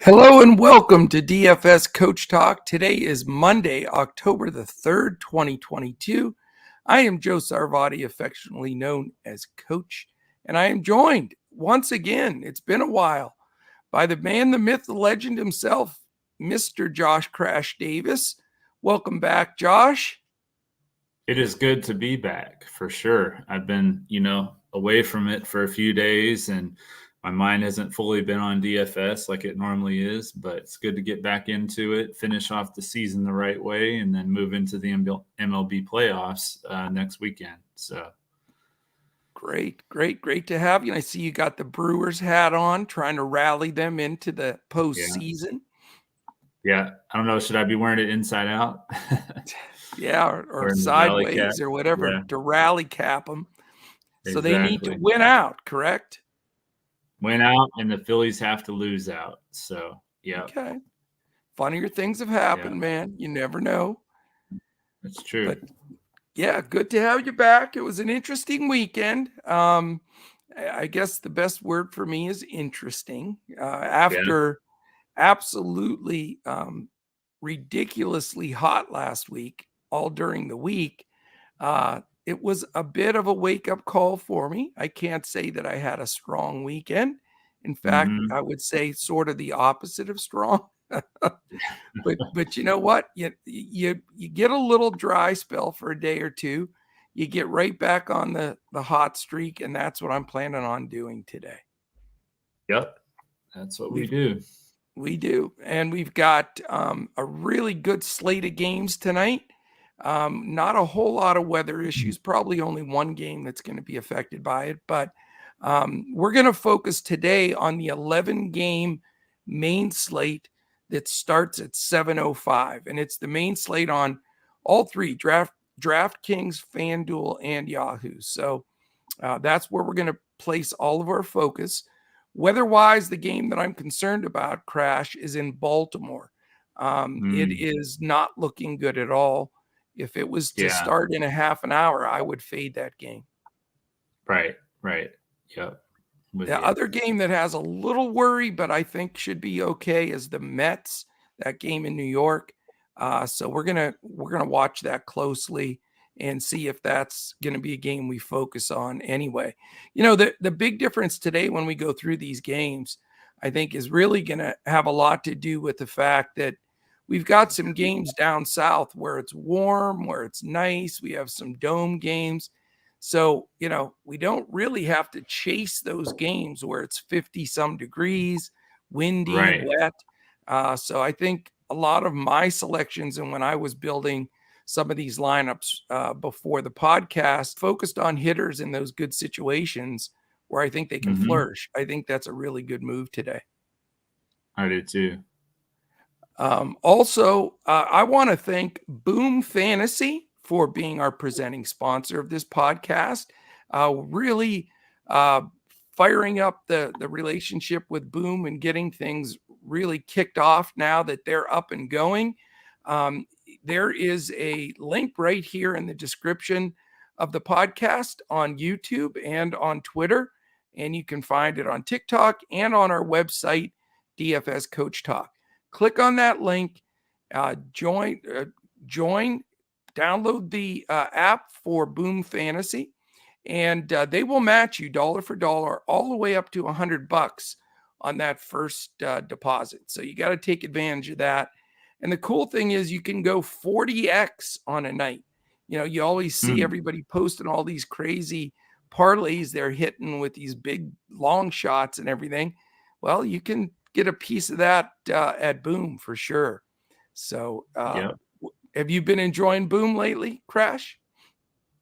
Hello and welcome to DFS Coach Talk. Today is Monday, October the 3rd, 2022. I am Joe Sarvati, affectionately known as Coach, and I am joined once again, it's been a while, by the man, the myth, the legend himself, Mr. Josh Crash Davis. Welcome back, Josh. It is good to be back for sure. I've been, away from it for a few days and my mind hasn't fully been on DFS like it normally is, but it's good to get back into it, finish off the season the right way, and then move into the MLB playoffs next weekend. So Great to have you. And I see you got the Brewers hat on, trying to rally them into the postseason. Yeah. I don't know. Should I be wearing it inside out? Yeah, or sideways or whatever to rally cap them. So They need to win out, correct? Win out, and the Phillies have to lose out. So, yeah. Okay. Funnier things have happened, man. You never know. That's true. But yeah, good to have you back. It was an interesting weekend. I guess the best word for me is interesting. After absolutely ridiculously hot last week, all during the week, it was a bit of a wake-up call for me. I can't say that I had a strong weekend. In fact, I would say sort of the opposite of strong. but you know what? You get a little dry spell for a day or two. You get right back on the hot streak, and that's what I'm planning on doing today. Yep, that's what we do. We do, and we've got a really good slate of games tonight. Not a whole lot of weather issues, probably only one game that's going to be affected by it, but we're going to focus today on the 11-game main slate that starts at 7:05, and it's the main slate on all three, DraftKings, Fanduel, and Yahoo. So that's where we're going to place all of our focus. Weather-wise, the game that I'm concerned about, Crash, is in Baltimore. It is not looking good at all. If it was to start in a half an hour, I would fade that game. Right. Yep. The other game that has a little worry, but I think should be okay, is the Mets, that game in New York. So we're gonna watch that closely and see if that's going to be a game we focus on anyway. The big difference today when we go through these games, I think, is really going to have a lot to do with the fact that we've got some games down south where it's warm, where it's nice. We have some dome games. So, we don't really have to chase those games where it's 50-some degrees, windy, wet. So I think a lot of my selections, and when I was building some of these lineups before the podcast, focused on hitters in those good situations where I think they can flourish. I think that's a really good move today. I do too. Also, I want to thank Boom Fantasy for being our presenting sponsor of this podcast. Really firing up the relationship with Boom and getting things really kicked off now that they're up and going. There is a link right here in the description of the podcast on YouTube and on Twitter, and you can find it on TikTok and on our website, DFS Coach Talk. Click on that link, join, download the app for Boom Fantasy, and they will match you dollar for dollar all the way up to $100 on that first deposit. So you got to take advantage of that. And the cool thing is you can go 40x on a night. You always see everybody posting all these crazy parlays they're hitting with these big long shots and everything. Well, you can get a piece of that at Boom for sure. So have you been enjoying Boom lately, Crash?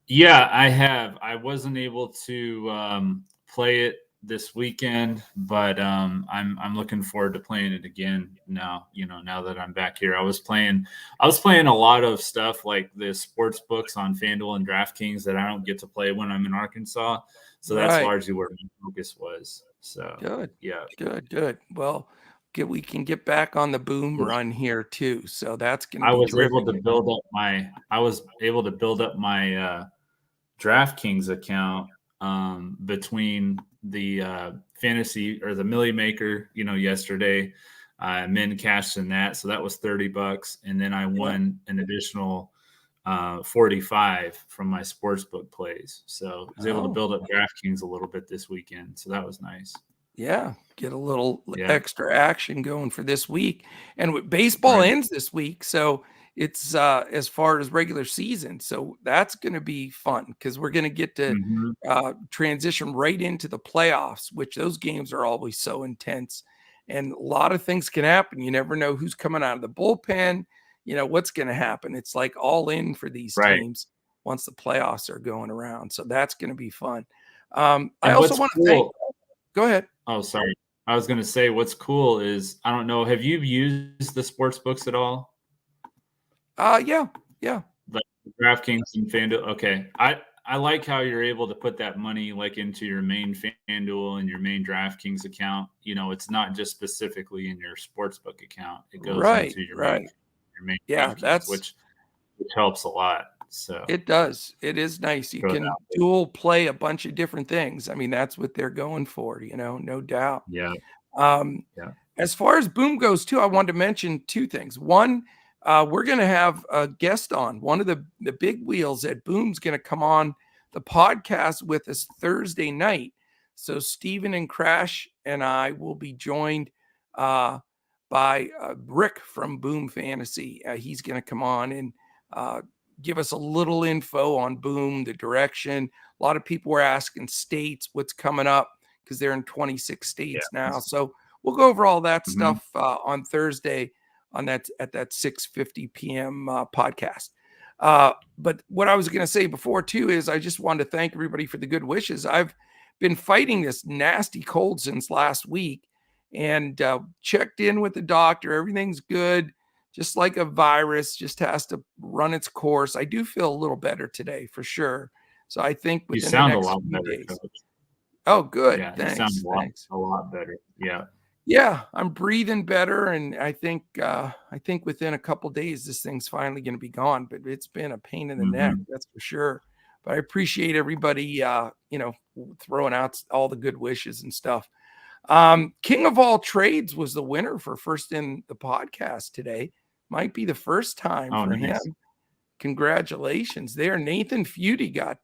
Yeah, I have. I wasn't able to play it this weekend, but I'm looking forward to playing it again now. Now that I'm back here, I was playing a lot of stuff like the sports books on Fanduel and DraftKings that I don't get to play when I'm in Arkansas. So that's largely where my focus was. So good. Yeah. Good. Well, we can get back on the Boom run here too. So that's going to be terrific. I was able to build up my DraftKings account between the fantasy or the Millie Maker, yesterday. min cashed in that, so that was $30, and then I won an additional 45 from my sportsbook plays. So I was able to build up DraftKings a little bit this weekend, so that was nice. Yeah, get a little extra action going for this week. And with baseball ends this week, so it's as far as regular season. So that's going to be fun because we're going to get to transition right into the playoffs, which those games are always so intense. And a lot of things can happen. You never know who's coming out of the bullpen, what's going to happen. It's like all in for these teams once the playoffs are going around. So that's going to be fun. I also want to thank. Go ahead. Oh, sorry. I was going to say what's cool is, I don't know, have you used the sports books at all? Yeah. Like DraftKings and Fanduel. Okay. I like how you're able to put that money like into your main Fanduel and your main DraftKings account. It's not just specifically in your sportsbook account. It goes into your main DraftKings, which helps a lot. So it does. It is nice. You can dual play a bunch of different things. I mean, that's what they're going for, no doubt. Yeah. As far as Boom goes too, I wanted to mention two things. One, we're going to have a guest on. One of the big wheels at Boom's going to come on the podcast with us Thursday night. So Steven and Crash and I will be joined by Rick from Boom Fantasy. He's going to come on and give us a little info on Boom, the direction. A lot of people were asking states, what's coming up, because they're in 26 states now. So we'll go over all that stuff on Thursday at that 6:50 p.m. Podcast. But what I was going to say before too is I just wanted to thank everybody for the good wishes. I've been fighting this nasty cold since last week and checked in with the doctor. Everything's good. Just like a virus, just has to run its course. I do feel a little better today for sure. So I think within the next few days. Coach. Oh, good. Yeah, thanks. You sound a lot better. Yeah. Yeah, I'm breathing better, and I think within a couple of days this thing's finally going to be gone. But it's been a pain in the neck, that's for sure. But I appreciate everybody, throwing out all the good wishes and stuff. King of all trades was the winner for first in the podcast today. Might be the first time for him. Congratulations there. Nathan Feudy got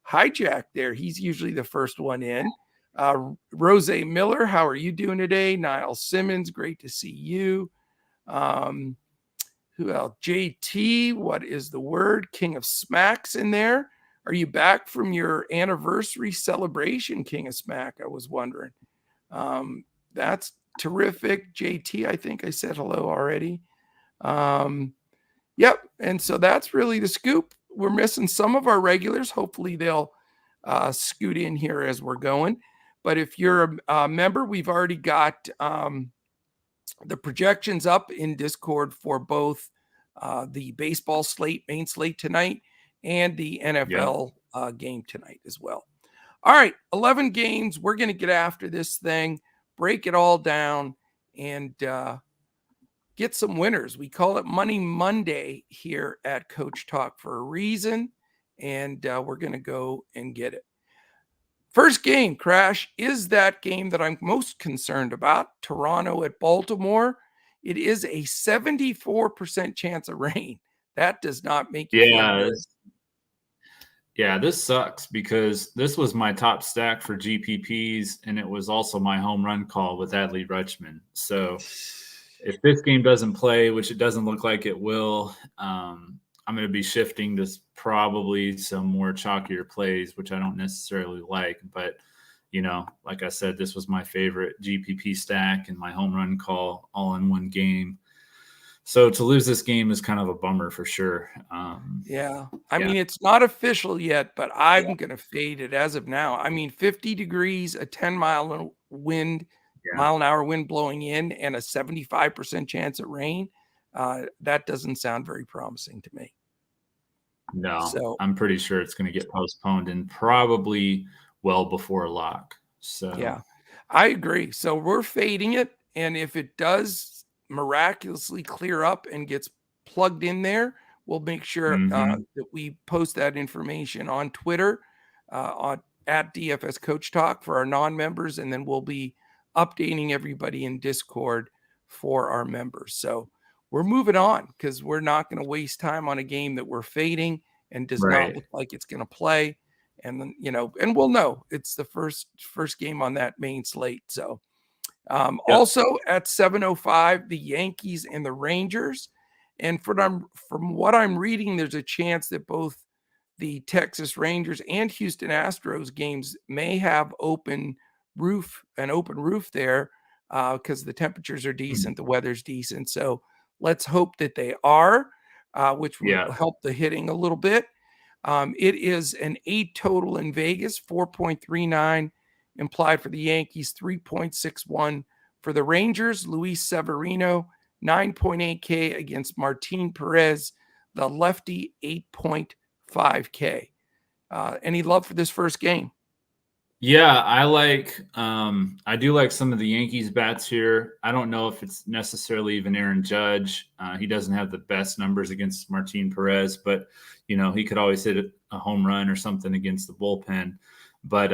hijacked there. He's usually the first one in. Rose Miller, how are you doing today? Niall Simmons, great to see you. Who else? JT, what is the word? King of Smacks in there. Are you back from your anniversary celebration, King of Smack? I was wondering. That's terrific. JT, I think I said hello already. Yep. And so that's really the scoop. We're missing some of our regulars. Hopefully they'll scoot in here as we're going. But if you're a member, we've already got the projections up in Discord for both the baseball slate, main slate tonight, and the NFL game tonight as well. All right, 11 games. We're going to get after this thing, break it all down, and get some winners. We call it Money Monday here at Coach Talk for a reason, and we're going to go and get it. First game, Crash, is that game that I'm most concerned about, Toronto at Baltimore. It is a 74% chance of rain. That does not make you feel good. Yeah, this sucks because this was my top stack for GPPs, and it was also my home run call with Adley Rutschman. So if this game doesn't play, which it doesn't look like it will, I'm going to be shifting to probably some more chalkier plays, which I don't necessarily like. But, like I said, this was my favorite GPP stack and my home run call all in one game. So to lose this game is kind of a bummer for sure. I mean, it's not official yet, but I'm going to fade it as of now. I mean, 50 degrees, a 10-mile wind, mile an hour wind blowing in, and a 75% chance of rain. That doesn't sound very promising to me. No, so, I'm pretty sure it's going to get postponed and probably well before lock. So yeah, I agree. So we're fading it. And if it does miraculously clear up and gets plugged in there, we'll make sure that we post that information on Twitter at DFS Coach Talk for our non-members. And then we'll be updating everybody in Discord for our members. So we're moving on because we're not going to waste time on a game that we're fading and does not look like it's going to play. And then, and we'll know it's the first game on that main slate. So also at 7:05, the Yankees and the Rangers. And from what I'm reading, there's a chance that both the Texas Rangers and Houston Astros games may have an open roof there because the temperatures are decent, the weather's decent. So let's hope that they are, which will help the hitting a little bit. It is an 8 total in Vegas, 4.39 implied for the Yankees, 3.61 for the Rangers. Luis Severino, 9.8K against Martin Perez, the lefty, 8.5K. Any love for this first game? Yeah, I do like some of the Yankees bats here. I don't know if it's necessarily even Aaron Judge. He doesn't have the best numbers against Martin Perez, but he could always hit a home run or something against the bullpen. But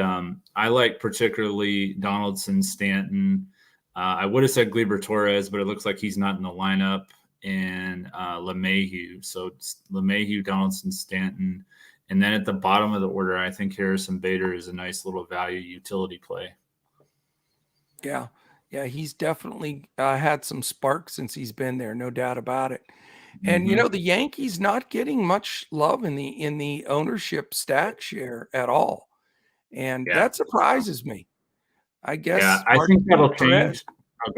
I like particularly Donaldson, Stanton. I would have said Gleyber Torres, but it looks like he's not in the lineup. And LeMahieu. So LeMahieu, Donaldson, Stanton. And then at the bottom of the order, I think Harrison Bader is a nice little value utility play. Yeah, he's definitely had some spark since he's been there, no doubt about it. And the Yankees not getting much love in the ownership stack share at all, and that surprises me. I guess. Yeah, I think that'll change. Oh,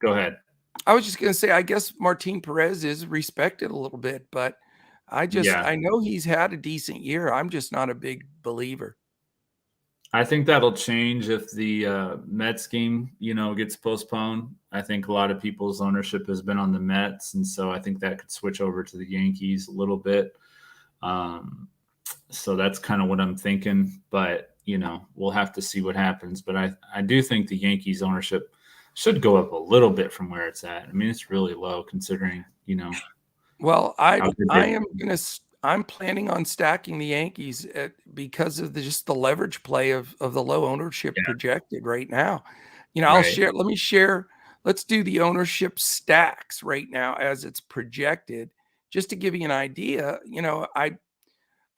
go ahead. I was just going to say, I guess Martin Perez is respected a little bit, but I know he's had a decent year. I'm just not a big believer. I think that'll change if the Mets game, gets postponed. I think a lot of people's ownership has been on the Mets, and so I think that could switch over to the Yankees a little bit. So that's kind of what I'm thinking, but we'll have to see what happens. But I do think the Yankees ownership should go up a little bit from where it's at. I mean, it's really low considering, Well, I'm planning on stacking the Yankees because of just the leverage play of the low ownership projected right now. Let's do the ownership stacks right now as it's projected, just to give you an idea.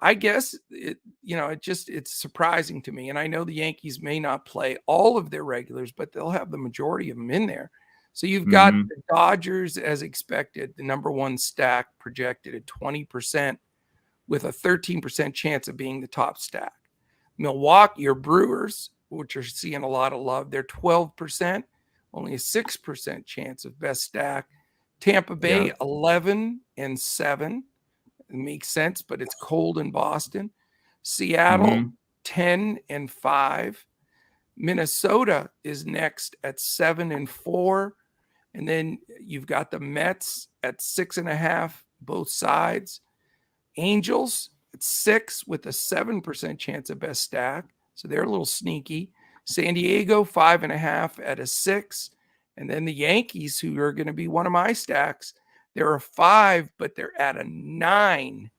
I guess it's surprising to me. And I know the Yankees may not play all of their regulars, but they'll have the majority of them in there. So you've got the Dodgers as expected, the number one stack projected at 20% with a 13% chance of being the top stack. Milwaukee, your Brewers, which are seeing a lot of love, they're 12%, only a 6% chance of best stack. Tampa Bay, 11-7. It makes sense, but it's cold in Boston. Seattle, 10-5. Minnesota is next at 7-4. And then you've got the Mets at 6.5, both sides. Angels at 6 with a 7% chance of best stack. So they're a little sneaky. San Diego, 5.5 at a 6. And then the Yankees, who are going to be one of my stacks, they're a 5, but they're at a 9%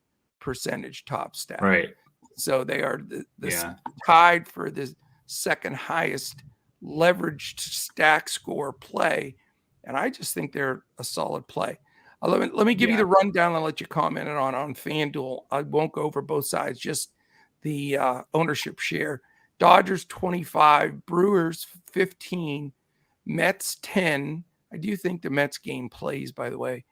top stack. Right. So they are tied for the second highest leveraged stack score play. And I just think they're a solid play. Let me give you the rundown and let you comment on FanDuel. I won't go over both sides, just the ownership share. Dodgers 25, Brewers 15, Mets 10. I do think the Mets game plays, by the way.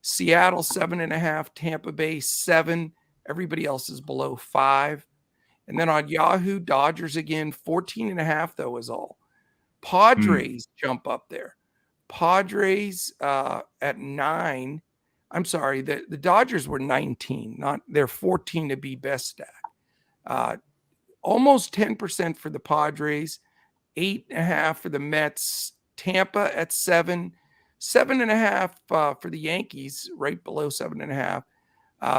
Seattle 7.5, Tampa Bay 7. Everybody else is below 5. And then on Yahoo, Dodgers again, 14.5 though is all. Padres jump up there. Padres at 9. I'm sorry, the Dodgers were 19, they're 14 to be best stack. Almost 10% for the Padres, 8.5 for the Mets. Tampa at 7, 7.5 for the Yankees, right below 7.5.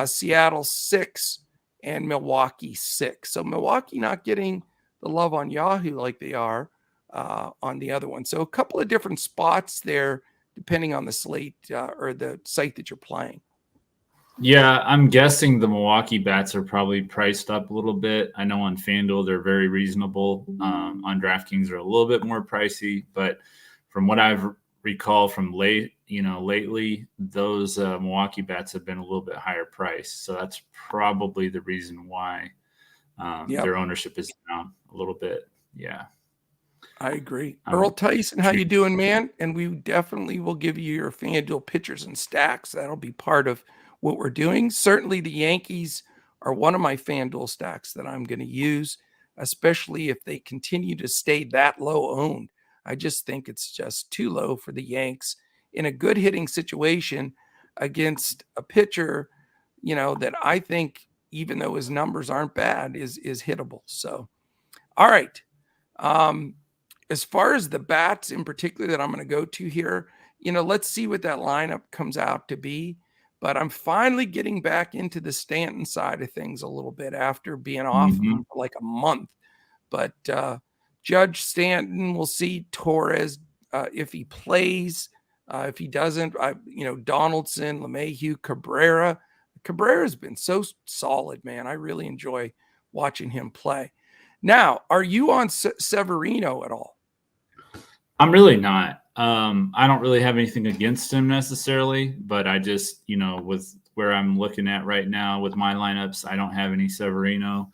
Seattle 6 and Milwaukee 6. So Milwaukee not getting the love on Yahoo like they are on the other one. So a couple of different spots there, depending on the slate or the site that you're playing. Yeah, I'm guessing the Milwaukee bats are probably priced up a little bit. I know on FanDuel they're very reasonable. On DraftKings they're a little bit more pricey, but from what I've recall from lately, those Milwaukee bats have been a little bit higher priced. So that's probably the reason why Yep, their ownership is down a little bit. Yeah. I agree. Earl Tyson, how you doing, man? And we definitely will give you your FanDuel pitchers and stacks. That'll be part of what we're doing. Certainly the Yankees are one of my FanDuel stacks that I'm going to use, especially if they continue to stay that low owned. I just think it's just too low for the Yanks in a good hitting situation against a pitcher, that I think, even though his numbers aren't bad, is hittable. So, all right. As far as the bats in particular that I'm going to go to here, let's see what that lineup comes out to be. But I'm finally getting back into the Stanton side of things a little bit after being off him for like a month. But Judge, Stanton, we'll see. Torres, if he plays. If he doesn't, Donaldson, LeMahieu, Cabrera. Cabrera's been so solid, man. I really enjoy watching him play. Now, are you on Severino at all? I'm really not. I don't really have anything against him necessarily, but I just, with where I'm looking at right now with my lineups, I don't have any Severino.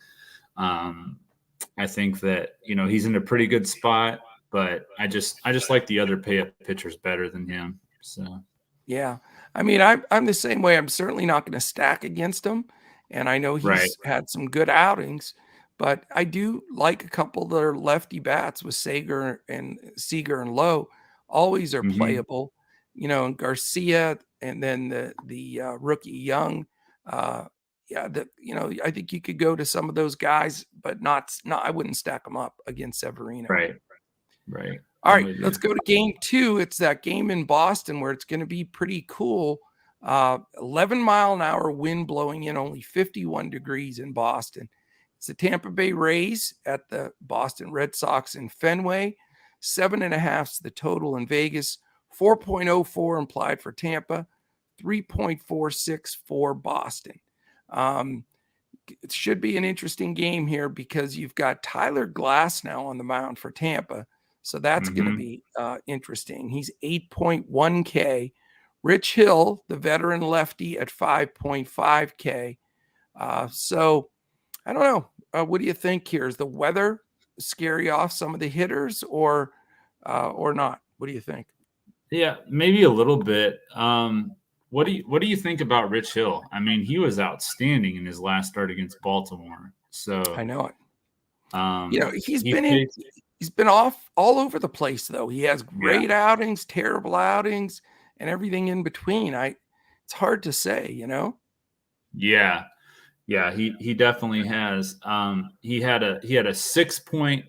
I think that, he's in a pretty good spot, but I just like the other pay up pitchers better than him. So, yeah, I mean, I'm the same way. I'm certainly not going to stack against him, and I know he's had some good outings, but I do like a couple that are lefty bats with Seager and Lowe. Always are playable, and Garcia, and then the rookie Young. I think you could go to some of those guys, but not. I wouldn't stack them up against Severino. Right. All right, let's go to game 2. It's that game in Boston where it's going to be pretty cool. 11-mile-an-hour wind blowing in, only 51 degrees in Boston. It's the Tampa Bay Rays at the Boston Red Sox in Fenway. 7.5 is the total in Vegas. 4.04 implied for Tampa. 3.46 for Boston. It should be an interesting game here because you've got Tyler Glass now on the mound for Tampa. So that's going to be interesting. He's 8.1K. Rich Hill, the veteran lefty, at 5.5K. So I don't know. What do you think here? Is the weather scary off some of the hitters or not? What do you think? Yeah, maybe a little bit. What do you think about Rich Hill? I mean, he was outstanding in his last start against Baltimore. So I know it. He's been off all over the place though. He has great outings, terrible outings, and everything in between. It's hard to say, Yeah, he definitely has. He had a 6-point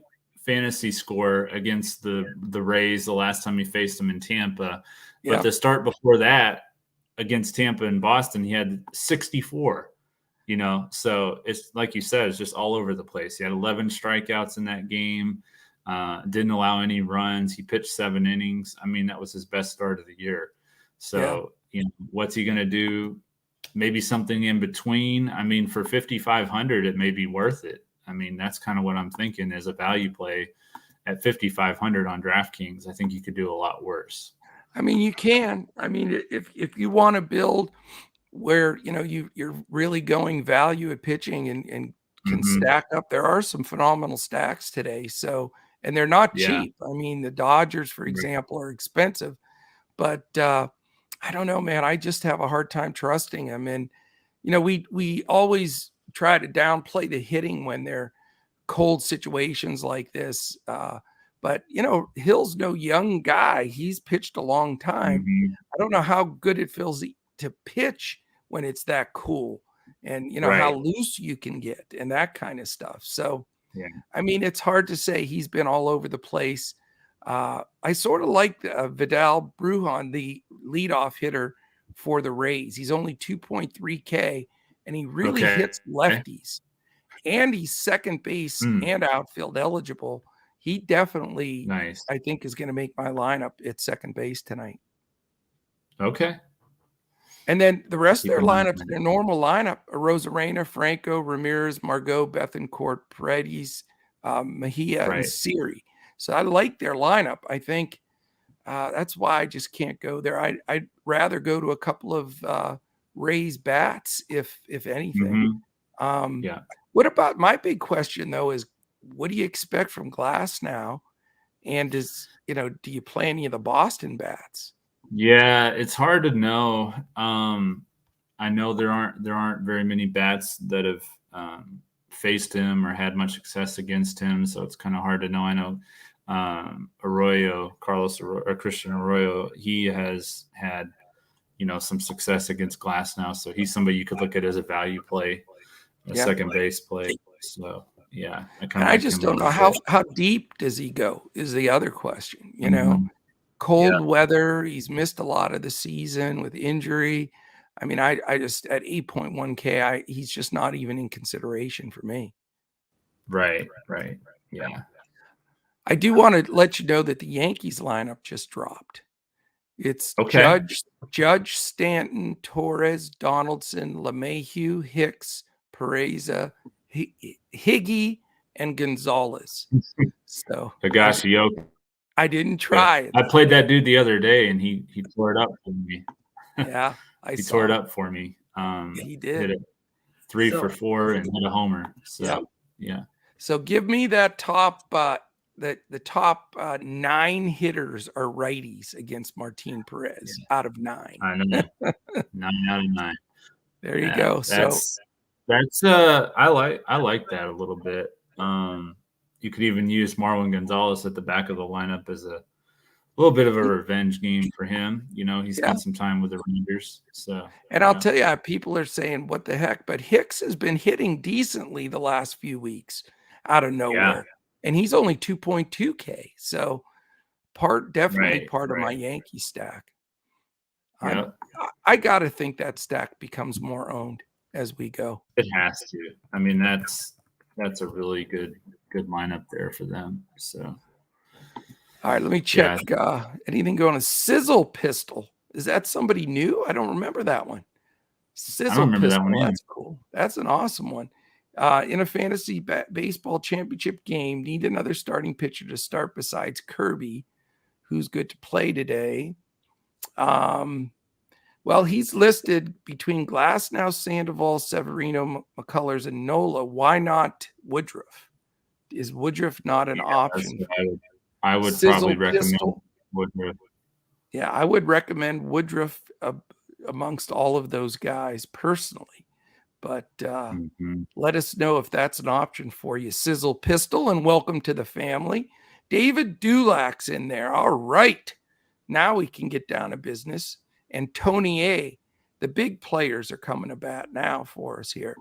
fantasy score against the Rays the last time he faced them in Tampa, but the start before that against Tampa and Boston, he had 64. So it's like you said, it's just all over the place. He had 11 strikeouts in that game. Didn't allow any runs. He pitched 7 innings. I mean, that was his best start of the year. So, what's he going to do? Maybe something in between. I mean, for 5,500, it may be worth it. I mean, that's kind of what I'm thinking as a value play at 5,500 on DraftKings. I think you could do a lot worse. I mean, you can. I mean, if you want to build where, you're really going value at pitching and can stack up, there are some phenomenal stacks today. So, and they're not cheap. I mean, the Dodgers, for example, are expensive, but I don't know, man. I just have a hard time trusting them. And, we always try to downplay the hitting when they're cold situations like this. But, Hill's no young guy. He's pitched a long time. I don't know how good it feels to pitch when it's that cool and, how loose you can get and that kind of stuff. So, I mean, it's hard to say. He's been all over the place. I sort of like Vidal Brujan, the leadoff hitter for the Rays. He's only 2.3K, and he really hits lefties. And he's second base and outfield eligible. He definitely, I think, is going to make my lineup at second base tonight. Okay. And then the rest of their lineups, their normal lineup: Rosarena, Franco, Ramirez, Margot, Bethancourt, Paredes, Mejia, and Siri. So I like their lineup. I think That's why I just can't go there. I'd rather go to a couple of Rays bats, if anything. Yeah. What about my big question though is, what do you expect from Glass now? And do you play any of the Boston bats? Yeah, it's hard to know. I know there aren't very many bats that have faced him or had much success against him, so it's kind of hard to know. I know Carlos Arroyo, or Christian Arroyo, he has had some success against Glass now, so he's somebody you could look at as a value play, a second base play. So yeah, I kind of I like just him a don't know little bit. how deep does he go is the other question. Yeah. Cold weather, he's missed a lot of the season with injury. I mean, I just at 8.1K, he's just not even in consideration for me. Right. Yeah. I do want to let you know that the Yankees lineup just dropped. It's Okay. Judge, Stanton, Torres, Donaldson, LeMahieu, Hicks, Pereza, Higgy, and Gonzalez. So Higashioka. I didn't try it. I played that dude the other day, and he tore it up for me. Yeah, he tore it up for me. He did. Hit it 3 for 4 and hit a homer. So yeah. So give me that top. The top 9 hitters are righties against Martin Perez out of 9. I know. 9 out of 9. There you go. That's I like that a little bit. You could even use Marwin Gonzalez at the back of the lineup as a little bit of a revenge game for him. He spent some time with the Rangers. So, and I'll tell you, people are saying, what the heck? But Hicks has been hitting decently the last few weeks out of nowhere. And he's only 2.2K. So definitely part of my Yankee stack. I got to think that stack becomes more owned as we go. It has to. I mean, that's a really good lineup there for them. So, all right, let me check. Anything going on? Sizzle Pistol. Is that somebody new? I don't remember that one. Sizzle Pistol. That one, that's cool. That's an awesome one. In a fantasy baseball championship game, need another starting pitcher to start besides Kirby, who's good to play today. Well, he's listed between Glasnow, Sandoval, Severino, McCullers, and Nola. Why not Woodruff? Is Woodruff not an option? I would probably recommend Woodruff. Yeah, I would recommend Woodruff amongst all of those guys personally. But let us know if that's an option for you. Sizzle Pistol, and welcome to the family. David Dulac's in there. All right. Now we can get down to business. And Tony A, the big players are coming to bat now for us here.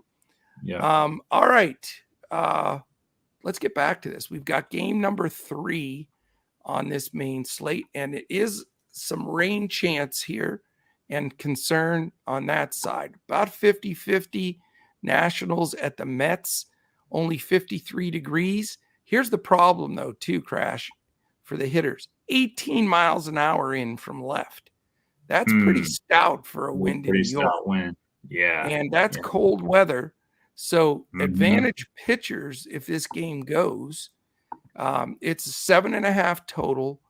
Yeah. All right. Let's get back to this. We've got game number 3 on this main slate, and it is some rain chance here and concern on that side. About 50-50. Nationals at the Mets, only 53 degrees. Here's the problem, though, too, Crash, for the hitters. 18 miles an hour in from left. That's pretty stout for a wind in New York. Wind. Yeah. And that's cold weather. So advantage pitchers, if this game goes, it's 7.5 total,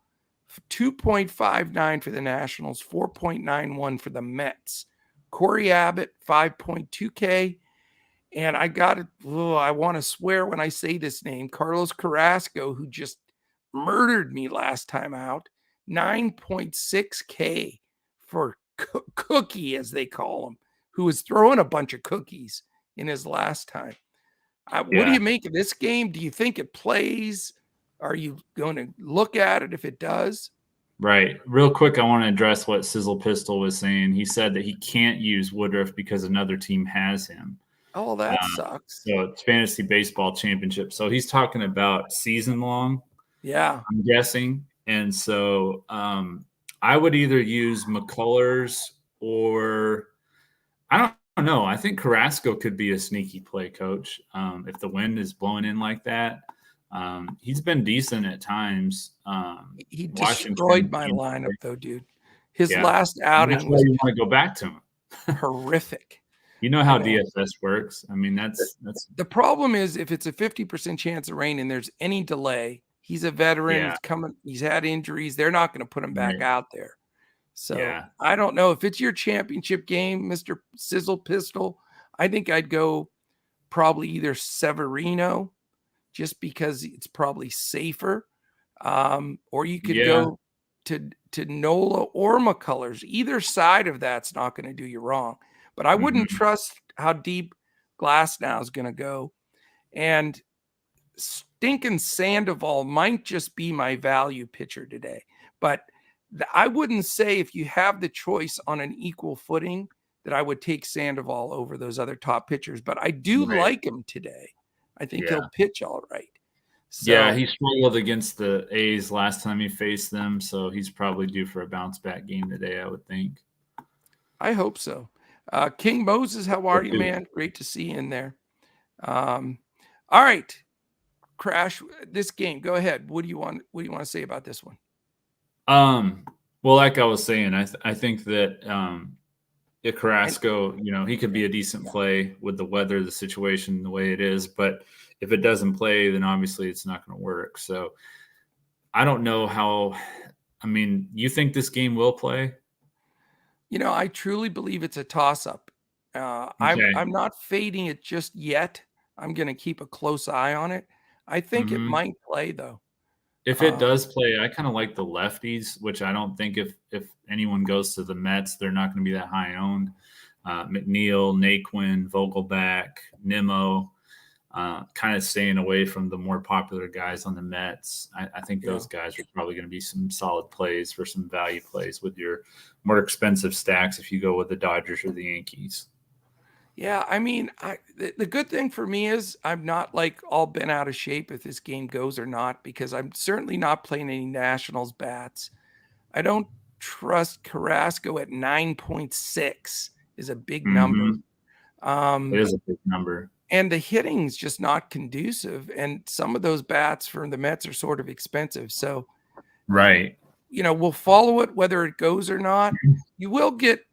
2.59 for the Nationals, 4.91 for the Mets. Corey Abbott, 5.2K. And I want to swear when I say this name, Carlos Carrasco, who just murdered me last time out, 9.6K for Cookie, as they call him, who was throwing a bunch of cookies in his last time. What do you make of this game? Do you think it plays? Are you going to look at it if it does? Right. Real quick, I want to address what Sizzle Pistol was saying. He said that he can't use Woodruff because another team has him. Oh, that sucks. So it's fantasy baseball championship. So he's talking about season long. Yeah. I'm guessing. And so I would either use McCullers or I don't know. I think Carrasco could be a sneaky play, Coach. If the wind is blowing in like that. He's been decent at times. He destroyed my lineup, though, dude. His last outing was. You want to go back to him? Horrific. You know how DFS works. I mean, that's the problem is if it's a 50% chance of rain and there's any delay, He's a veteran. Yeah. He's had injuries. They're not going to put him back Right. out there. So Yeah. I don't know if it's your championship game, Mr. Sizzle Pistol. I think I'd go probably either Severino, just because it's probably safer. Or you could Yeah. go to Nola or McCullers. Either side of that's not going to do you wrong. But I wouldn't Mhm. trust how deep Glasnow is going to go. And stinking Sandoval might just be my value pitcher today. But I wouldn't say, if you have the choice on an equal footing, that I would take Sandoval over those other top pitchers. But I do Right. like him today. I think Yeah. he'll pitch all right. Yeah, So he struggled against the A's last time he faced them, so he's probably due for a bounce back game today, I would think. I hope so. King Moses, how are you, too. man? Great to see you in there. All right, Crash, this game. Go ahead. What do you want to say about this one? Well, like I was saying, I think that Carrasco, he could be a decent play with the weather, the situation, the way it is. But if it doesn't play, then obviously it's not going to work. So I don't know how. I mean, you think this game will play? I truly believe it's a toss-up. I'm Okay. not fading it just yet. I'm going to keep a close eye on it. I think it Mhm. might play, though. If it does play, I kind of like the lefties, which I don't think if anyone goes to the Mets, they're not going to be that high owned. McNeil, Naquin, Vogelback, Nimmo, kind of staying away from the more popular guys on the Mets. I think Yeah. those guys are probably going to be some solid plays for some value plays with your more expensive stacks if you go with the Dodgers or the Yankees. Yeah, I mean, the good thing for me is I'm not like all bent out of shape if this game goes or not, because I'm certainly not playing any Nationals bats. I don't trust Carrasco at 9.6 is a big number. Mm-hmm. It is a big number. And the hitting's just not conducive. And some of those bats from the Mets are sort of expensive. So, Right. we'll follow it whether it goes or not. You will get,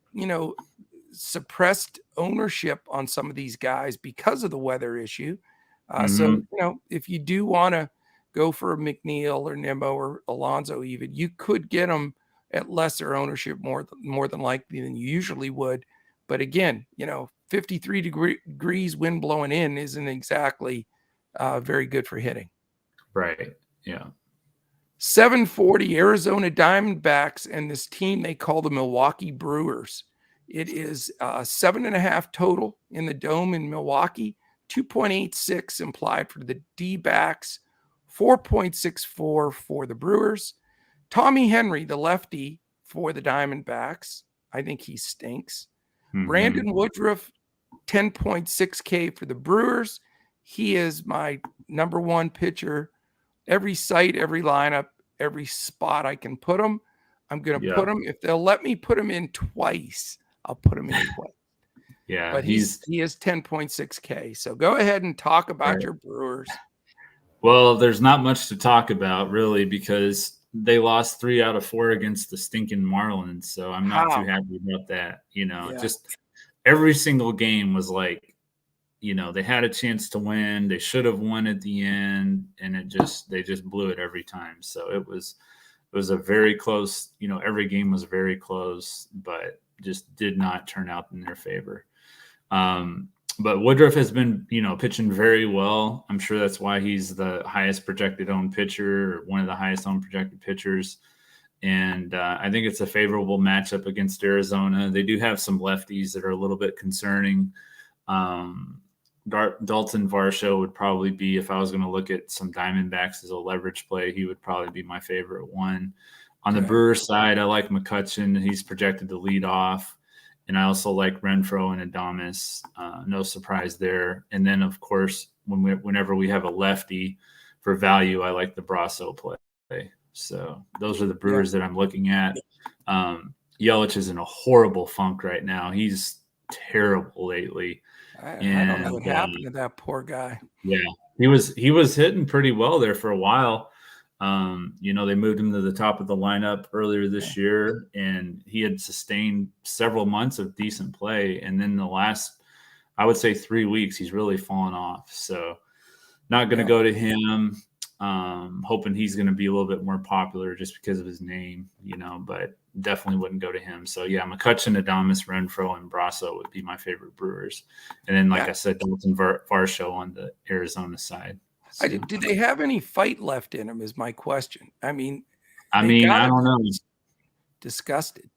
suppressed ownership on some of these guys because of the weather issue. So, Mm-hmm. if you do want to go for a McNeil or Nimmo or Alonso, even, you could get them at lesser ownership more than likely than you usually would. But again, 53 degrees wind blowing in isn't exactly very good for hitting. Right. Yeah. 740 Arizona Diamondbacks and this team they call the Milwaukee Brewers. It is 7.5 total in the Dome in Milwaukee, 2.86 implied for the D-backs, 4.64 for the Brewers. Tommy Henry, the lefty for the Diamondbacks, I think he stinks. Mm-hmm. Brandon Woodruff, 10.6K for the Brewers. He is my number one pitcher. Every site, every lineup, every spot I can put him, I'm going to put him. If they'll let me put him in twice, I'll put him in twice. Yeah, But he is 10.6K. So go ahead and talk about your Brewers. Well, there's not much to talk about really because they lost 3 out of 4 against the stinking Marlins. So I'm not too happy about that. Just every single game was like, they had a chance to win. They should have won at the end, and they just blew it every time. So it was a very close. Every game was very close, but just did not turn out in their favor. But Woodruff has been, pitching very well. I'm sure that's why he's the highest projected owned pitcher, or one of the highest owned projected pitchers. And I think it's a favorable matchup against Arizona. They do have some lefties that are a little bit concerning. Dalton Varsho would probably be, if I was going to look at some Diamondbacks as a leverage play, he would probably be my favorite one. On the Brewers side, I like McCutchen. He's projected to lead off. And I also like Renfroe and Adames. No surprise there. And then, of course, whenever we have a lefty for value, I like the Brasso play. So those are the Brewers that I'm looking at. Yelich is in a horrible funk right now. He's terrible lately. I don't know what happened to that poor guy. Yeah, he was hitting pretty well there for a while. They moved him to the top of the lineup earlier this year, and he had sustained several months of decent play. And then the last, I would say 3 weeks, he's really fallen off. So not going to go to him. Hoping he's going to be a little bit more popular just because of his name, but definitely wouldn't go to him. So, yeah, McCutcheon, Adames, Renfroe, and Brasso would be my favorite Brewers. And then, like I said, Dalton Varsho on the Arizona side. So. Did they have any fight left in him is my question. I mean, I don't know. Disgusted.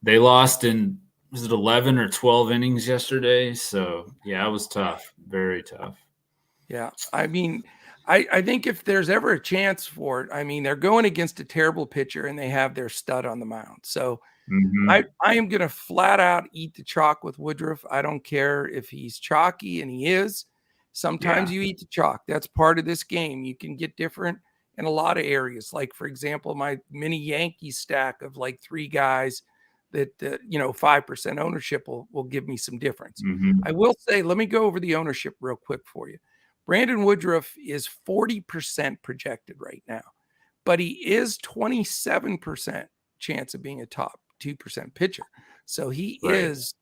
They lost in, was it 11 or 12 innings yesterday? So, yeah, it was tough. Very tough. Yeah. I mean, I think if there's ever a chance for it, I mean, they're going against a terrible pitcher and they have their stud on the mound. So I am going to flat out eat the chalk with Woodruff. I don't care if he's chalky, and he is. Sometimes you eat the chalk. That's part of this game. You can get different in a lot of areas. Like, for example, my mini Yankee stack of like 3 guys that, 5% ownership will give me some difference. I will say, let me go over the ownership real quick for you. Brandon Woodruff is 40% projected right now, but he is 27% chance of being a top 2% pitcher. So he is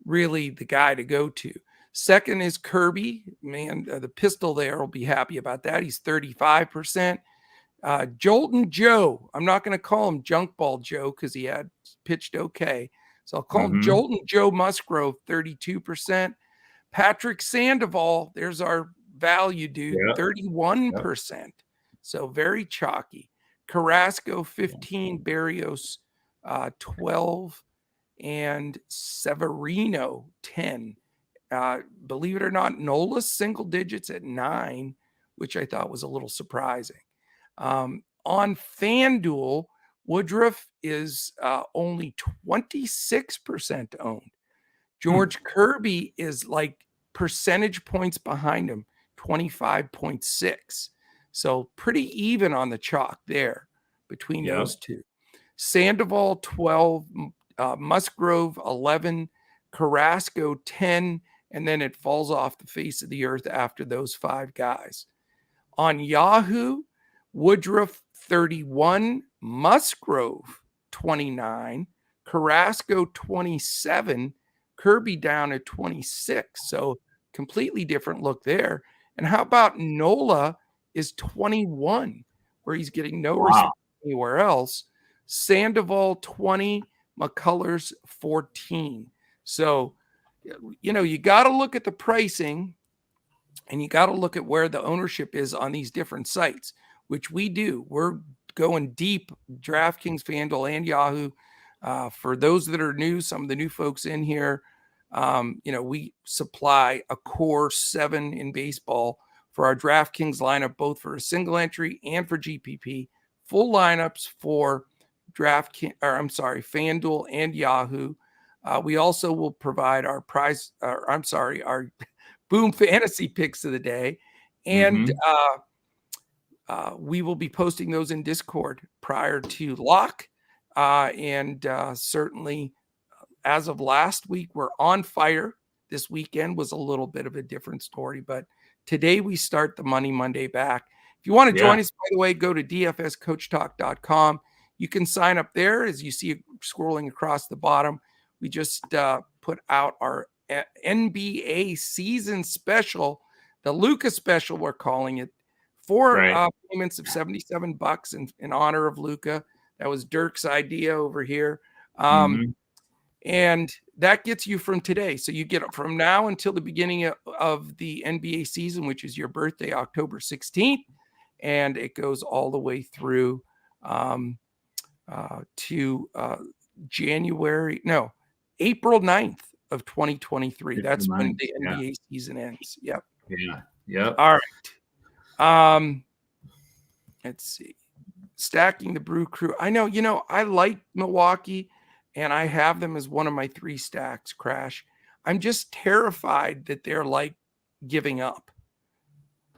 really the guy to go to. Second is Kirby. Man, the pistol there will be happy about that. He's 35%. Jolton Joe. I'm not going to call him Junk Ball Joe because he had pitched okay. So I'll call him Jolton Joe Musgrove, 32%. Patrick Sandoval, there's our value dude, 31%. So very chalky. Carrasco, 15, Barrios, 12, and Severino, 10. Believe it or not, Nola single digits at 9, which I thought was a little surprising. On FanDuel, Woodruff is only 26% owned. George Kirby is like percentage points behind him, 25.6. So pretty even on the chalk there between those two. Sandoval, 12, Musgrove, 11, Carrasco, 10, and then it falls off the face of the earth after those 5 guys. On Yahoo, Woodruff, 31, Musgrove, 29, Carrasco, 27, Kirby down at 26. So completely different look there. And how about Nola is 21, where he's getting no respect anywhere else. Sandoval, 20, McCullers, 14. So, you got to look at the pricing, and you got to look at where the ownership is on these different sites, which we do. We're going deep, DraftKings, Fanduel, and Yahoo. For those that are new, some of the new folks in here, we supply a core 7 in baseball for our DraftKings lineup, both for a single entry and for GPP. Full lineups for FanDuel and Yahoo. We also will provide our our Boom Fantasy picks of the day, and we will be posting those in Discord prior to lock. And certainly, as of last week, we're on fire. This weekend was a little bit of a different story, but today we start the Money Monday back. If you want to join us, by the way, go to dfscoachtalk.com. You can sign up there, as you see it scrolling across the bottom. We just put out our NBA season special, the Luka special, we're calling it, 4 payments of $77 in honor of Luka. That was Dirk's idea over here. And that gets you from today. So you get from now until the beginning of the NBA season, which is your birthday, October 16th. And it goes all the way through to April 9th of 2023. That's when the NBA season ends. Yep. All right. Let's see. Stacking the Brew Crew. I know, I like Milwaukee, and I have them as one of my 3 stacks, Crash. I'm just terrified that they're like giving up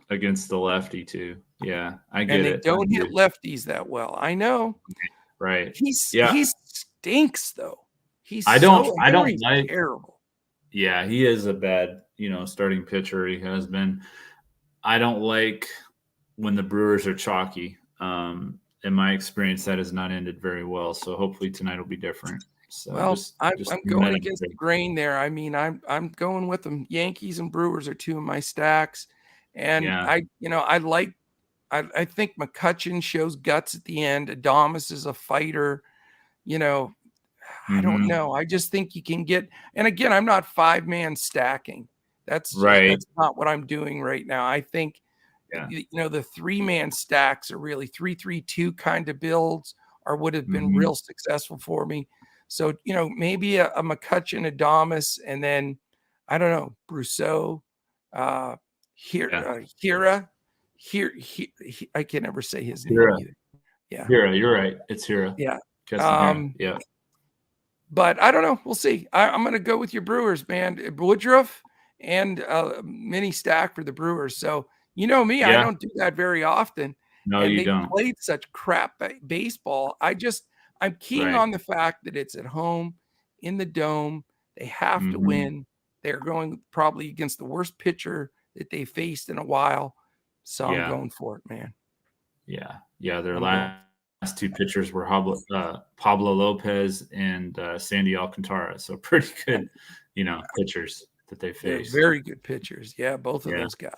against the lefty too. Yeah, I get it. And they don't hit lefties that well. I know. Right. He stinks though. I don't like terrible. Yeah, he is a bad, starting pitcher. He has been. I don't like when the Brewers are chalky. In my experience, that has not ended very well. So hopefully tonight will be different. So I'm going against the grain there. I mean, I'm going with them. Yankees and Brewers are 2 of my stacks, and I like I think McCutcheon shows guts at the end. Adames is a fighter. You know, I don't Mm-hmm. know. I just think you can get, and again, I'm not 5-man stacking. Right. That's not what I'm doing right now. I think, Yeah. the 3-man stacks are really 3-3-2 kind of builds, or would have been Mm-hmm. real successful for me. So, maybe a McCutcheon, Adames, and then I don't know, Brousseau, Yeah. Hira, here, I can never say his name Hira. either. Yeah, Hira. You're right. It's Hira. yeah. Keston Hira. Yeah. But I don't know. We'll see. I'm going to go with your Brewers, man. Woodruff and mini stack for the Brewers. So you know me, I Yeah. don't do that very often. No, And you they don't. played such crap baseball. I'm keying Right. on the fact that it's at home in the dome. They have to Mm-hmm. win. They're going probably against the worst pitcher that they faced in a while. So I'm Yeah. going for it, man. Yeah. Yeah. Their I'm going. last two pitchers were Pablo Lopez and Sandy Alcantara. So pretty good, pitchers that they They're faced. very good pitchers. Yeah, both of Yeah. those guys.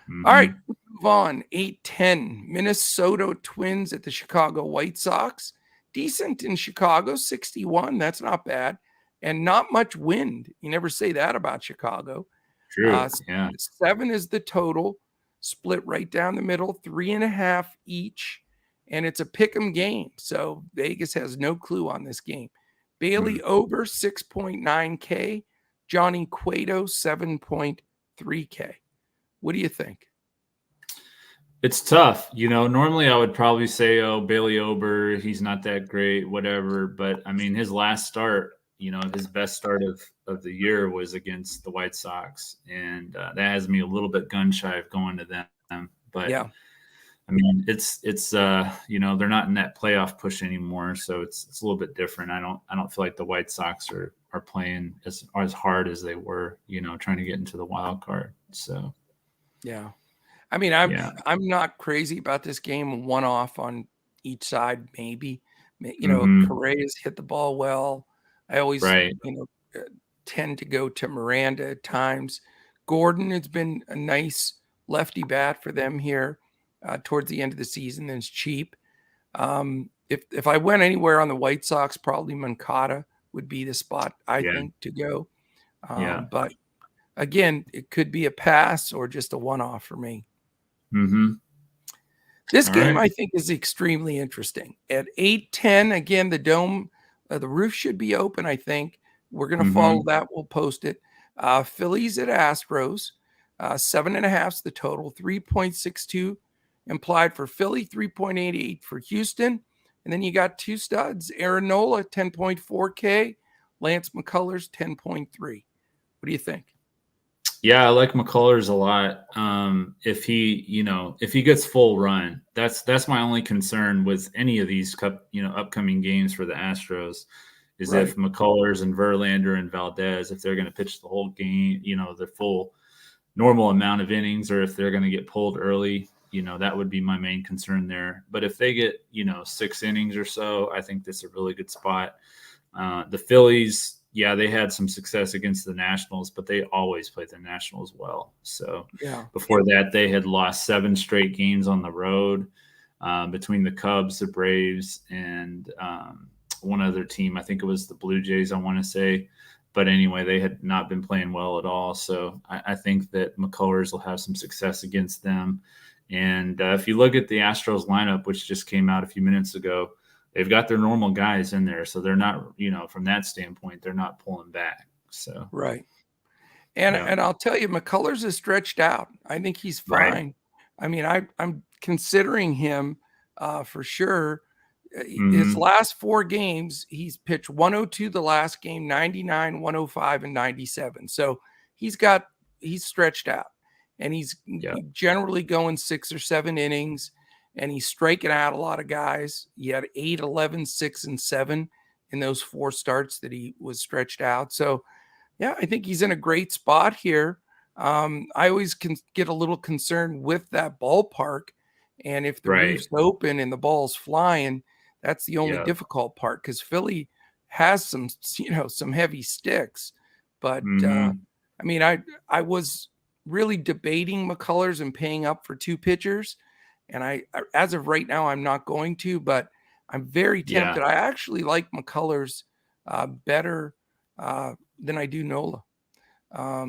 Mm-hmm. All right, move on. 8-10. Minnesota Twins at the Chicago White Sox. Decent in Chicago, 61. That's not bad. And not much wind. You never say that about Chicago. True. Yeah. 7 is the total, split right down the middle, 3.5 each. And it's a pick 'em game. So Vegas has no clue on this game. Bailey Ober, 6.9K. Johnny Cueto, 7.3K. What do you think? It's tough. Normally I would probably say, oh, Bailey Ober, he's not that great, whatever. But I mean, his last start, his best start of the year was against the White Sox. And that has me a little bit gun shy of going to them. But Yeah. I mean, it's they're not in that playoff push anymore. So it's a little bit different. I don't feel like the White Sox are playing as hard as they were, trying to get into the wild card. So, yeah. I mean, I'm not crazy about this game. One off on each side, maybe. Correa's hit the ball well. I always, right. Tend to go to Miranda at times. Gordon has been a nice lefty bat for them here towards the end of the season. And it's cheap. If I went anywhere on the White Sox, probably Moncada would be the spot I think to go. But again, it could be a pass or just a one-off for me. Mm-hmm. This game, I think, is extremely interesting. At 8-10, again, the dome, the roof should be open, I think. We're going to follow that. We'll post it. Phillies at Astros, 7.5 is the total, 3.62 implied for Philly, 3.88 for Houston. And then you got two studs, Aaron Nola, 10.4K, Lance McCullers, 10.3. What do you think? Yeah, I like McCullers a lot. If he gets full run, that's my only concern with any of these upcoming games for the Astros is if McCullers and Verlander and Valdez, if they're going to pitch the whole game, the full normal amount of innings, or if they're going to get pulled early, that would be my main concern there. But if they get 6 innings or so, I think that's a really good spot. The Phillies, yeah, they had some success against the Nationals, but they always play the Nationals well. So before that, they had lost 7 straight games on the road between the Cubs, the Braves, and one other team. I think it was the Blue Jays, I want to say. But anyway, they had not been playing well at all. So I think that McCullers will have some success against them. And if you look at the Astros lineup, which just came out a few minutes ago, they've got their normal guys in there. So they're not, from that standpoint, they're not pulling back. So, right. And I'll tell you, McCullers is stretched out. I think he's fine. Right. I mean, I'm considering him for sure. His last 4 games, he's pitched 102 the last game, 99, 105, and 97. So he's stretched out. And he's generally going 6 or 7 innings. And he's striking out a lot of guys. He had 8, 11, 6, and 7 in those 4 starts that he was stretched out. So, yeah, I think he's in a great spot here. I always can get a little concerned with that ballpark. And if the roof's open and the ball's flying, that's the only difficult part, because Philly has some heavy sticks. But, I mean, I was really debating McCullers and paying up for 2 pitchers. And as of right now, I'm not going to, but I'm very tempted. I actually like McCullers better than I do Nola. I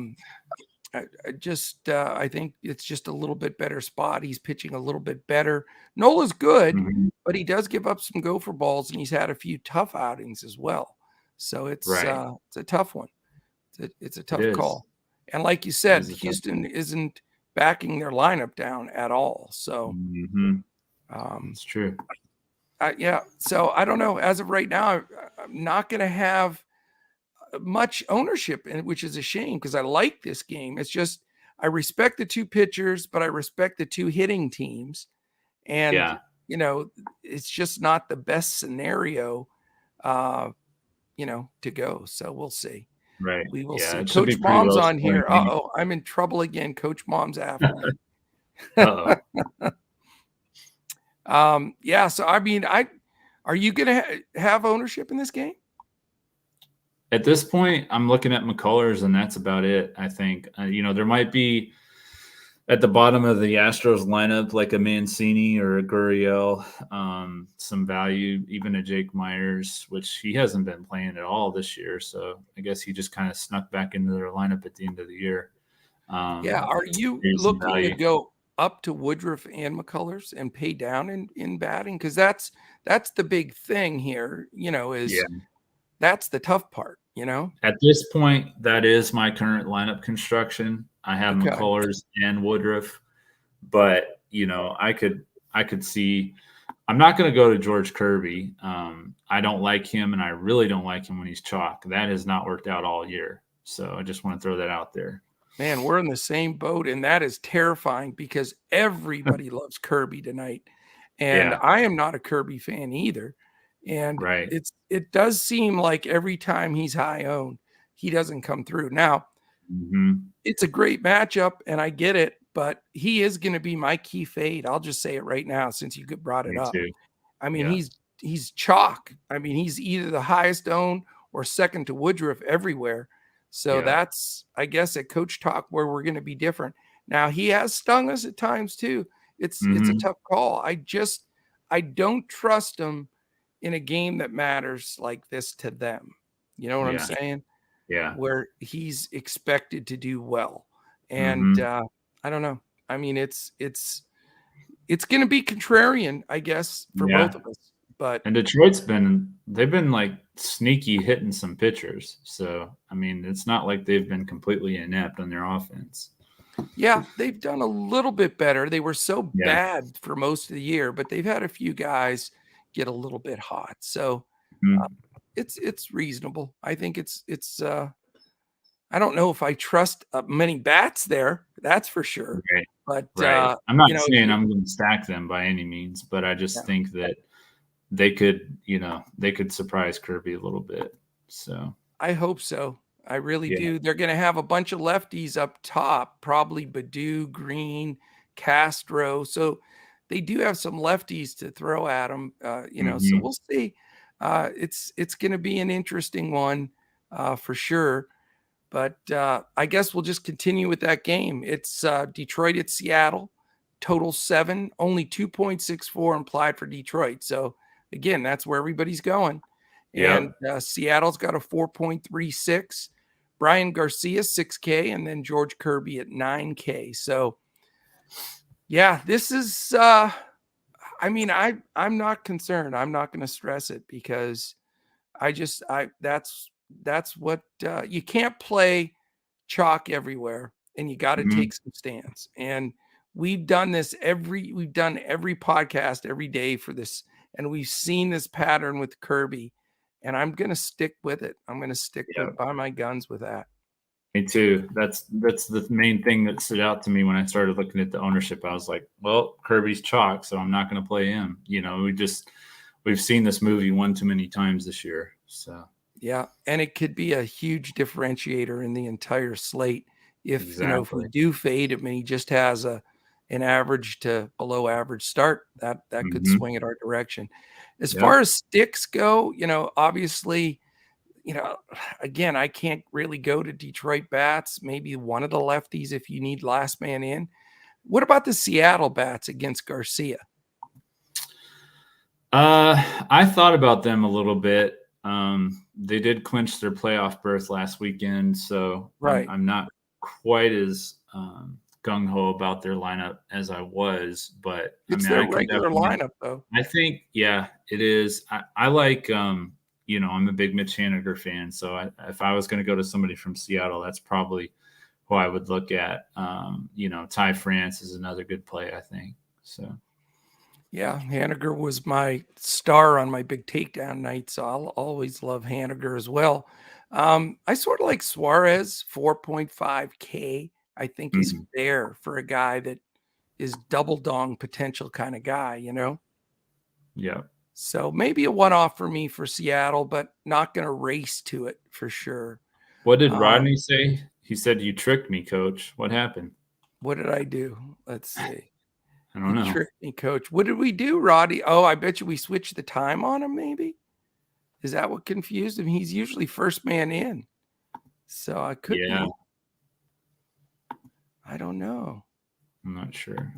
think it's just a little bit better spot. He's pitching a little bit better. Nola's good, but he does give up some gopher balls, and he's had a few tough outings as well. So it's a tough one. It's a tough call. And like you said, Houston isn't backing their lineup down at all. So it's true. So I don't know. As of right now, I'm not going to have much ownership, which is a shame because I like this game. It's just I respect the two pitchers, but I respect the two hitting teams. And, it's just not the best scenario, to go. So we'll see. Right. We will see. Coach Mom's on here. Uh-oh, I'm in trouble again. Coach Mom's after me. Uh-oh. So I mean, are you going to have ownership in this game? At this point, I'm looking at McCullers, and that's about it. I think, there might be at the bottom of the Astros lineup, like a Mancini or a Gurriel, some value, even a Jake Myers, which he hasn't been playing at all this year. So I guess he just kind of snuck back into their lineup at the end of the year. Are you looking to go up to Woodruff and McCullers and pay down in batting? Because that's the big thing here, that's the tough part, At this point, that is my current lineup construction. I have McCullers and Woodruff, but I could see. I'm not going to go to George Kirby. I don't like him, and I really don't like him when he's chalk. That has not worked out all year. So I just want to throw that out there. Man, we're in the same boat, and that is terrifying because everybody loves Kirby tonight, and I am not a Kirby fan either. And it does seem like every time he's high owned, he doesn't come through. Now, it's a great matchup, and I get it, but he is going to be my key fade. I'll just say it right now since you brought it up. I mean, he's chalk. I mean, he's either the highest owned or second to Woodruff everywhere. So that's, I guess, at Coach Talk where we're going to be different. Now, he has stung us at times too. It's a tough call. I don't trust him in a game that matters like this to them. You know what I'm saying? Yeah. Where he's expected to do well. And I don't know. I mean, it's going to be contrarian, I guess, for both of us. And Detroit's they've been like sneaky hitting some pitchers. So, I mean, it's not like they've been completely inept on their offense. Yeah, they've done a little bit better. They were so bad for most of the year, but they've had a few guys get a little bit hot. So it's reasonable. I think it's I don't know if I trust many bats there. That's for sure. But I'm not saying I'm going to stack them by any means, but I just think that they could surprise Kirby a little bit. So I hope so. I really do. They're going to have a bunch of lefties up top, probably Baду, Green, Castro. So they do have some lefties to throw at them, so we'll see. It's going to be an interesting one for sure. But I guess we'll just continue with that game. It's Detroit at Seattle, total 7, only 2.64 implied for Detroit. So again, that's where everybody's going. And Seattle's got a 4.36, Brian Garcia 6K, and then George Kirby at 9K. So this is I'm not concerned. I'm not going to stress it because that's what you can't play chalk everywhere, and you got to take some stance. And we've done every podcast every day for this, and we've seen this pattern with Kirby, and I'm going to stick with it. I'm going to stick by my guns with that. Me too. That's the main thing that stood out to me when I started looking at the ownership. I was like, well, Kirby's chalk, so I'm not going to play him. We've seen this movie one too many times this year. So yeah, and it could be a huge differentiator in the entire slate if if we do fade him and he just has an average to below average start, that could swing it our direction. As far as sticks go, obviously, again, I can't really go to Detroit bats. Maybe one of the lefties if you need last man in. What about the Seattle bats against Garcia? I thought about them a little bit. They did clinch their playoff berth last weekend, so Right. I'm not quite as gung ho about their lineup as I was, but It's I mean, their I can regular definitely. lineup, though. I think, yeah, it is. I like, I'm a big Mitch Haniger fan, so if I was going to go to somebody from Seattle, that's probably who I would look at. Ty France is another good play, I think. So. Yeah, Haniger was my star on my big takedown night, so I'll always love Haniger as well. I sort of like Suarez, 4.5K, I think is Mhm. fair for a guy that is double dong potential kind of guy, Yeah. So maybe a one-off for me for Seattle, but not going to race to it for sure. What did Um, Rodney say? He said, "You tricked me, coach." What happened? what did I do? Let's see. I You don't know. tricked me, coach. What did we do, Roddy? Oh, I bet you we switched the time on him, maybe. Is that what confused him? He's usually first man in. So I could Yeah, be. I don't know. I'm not sure.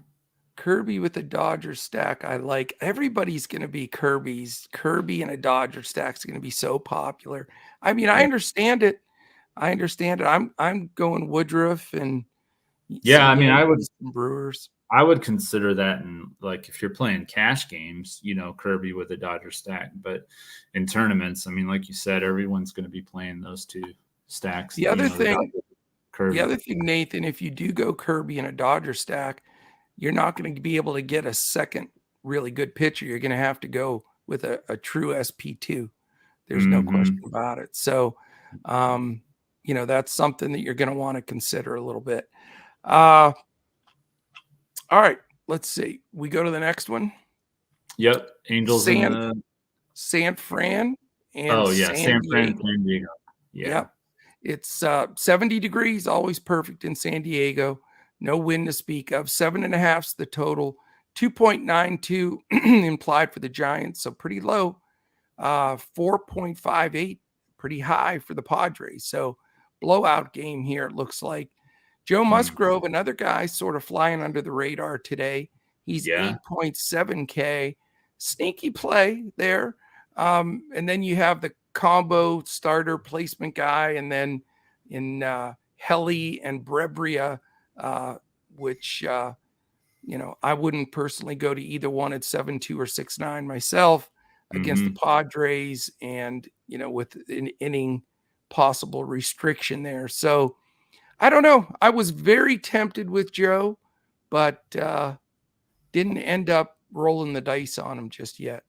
Kirby with a Dodger stack. I like everybody's going to be Kirby's. Kirby and a Dodger stack is going to be so popular. I mean, I Yeah. understand it. I'm going Woodruff and Yeah, some I mean, Yankees and Brewers. I would consider that in, like, if you're playing cash games, Kirby with a Dodger stack. But in tournaments, I mean, like you said, everyone's going to be playing those two stacks. The other The thing, Dodger, Kirby. Nathan, if you do go Kirby and a Dodger stack, you're not going to be able to get a second really good pitcher. You're going to have to go with a true SP2. There's no question Mm-hmm. about it. So, that's something that you're going to want to consider a little bit. All right, let's see. We go to the next one. Yep, Angels in San the. San Fran and Oh yeah, San San Fran, Diego. San Diego. Yeah. Yep. It's 70 degrees, always perfect in San Diego. No wind to speak of. 7.5's the total. 2.92 implied for the Giants, so pretty low. 4.58, pretty high for the Padres. So blowout game here, it looks like. Joe Musgrove, another guy sort of flying under the radar today. He's Yeah. 8.7K. Sneaky play there. And then you have the combo starter placement guy, and then in Helly and Brebria, which I wouldn't personally go to either one at 7.2 or 6.9 myself against the Padres, and with an inning possible restriction there. So I don't know. I was very tempted with Joe, but didn't end up rolling the dice on him just yet.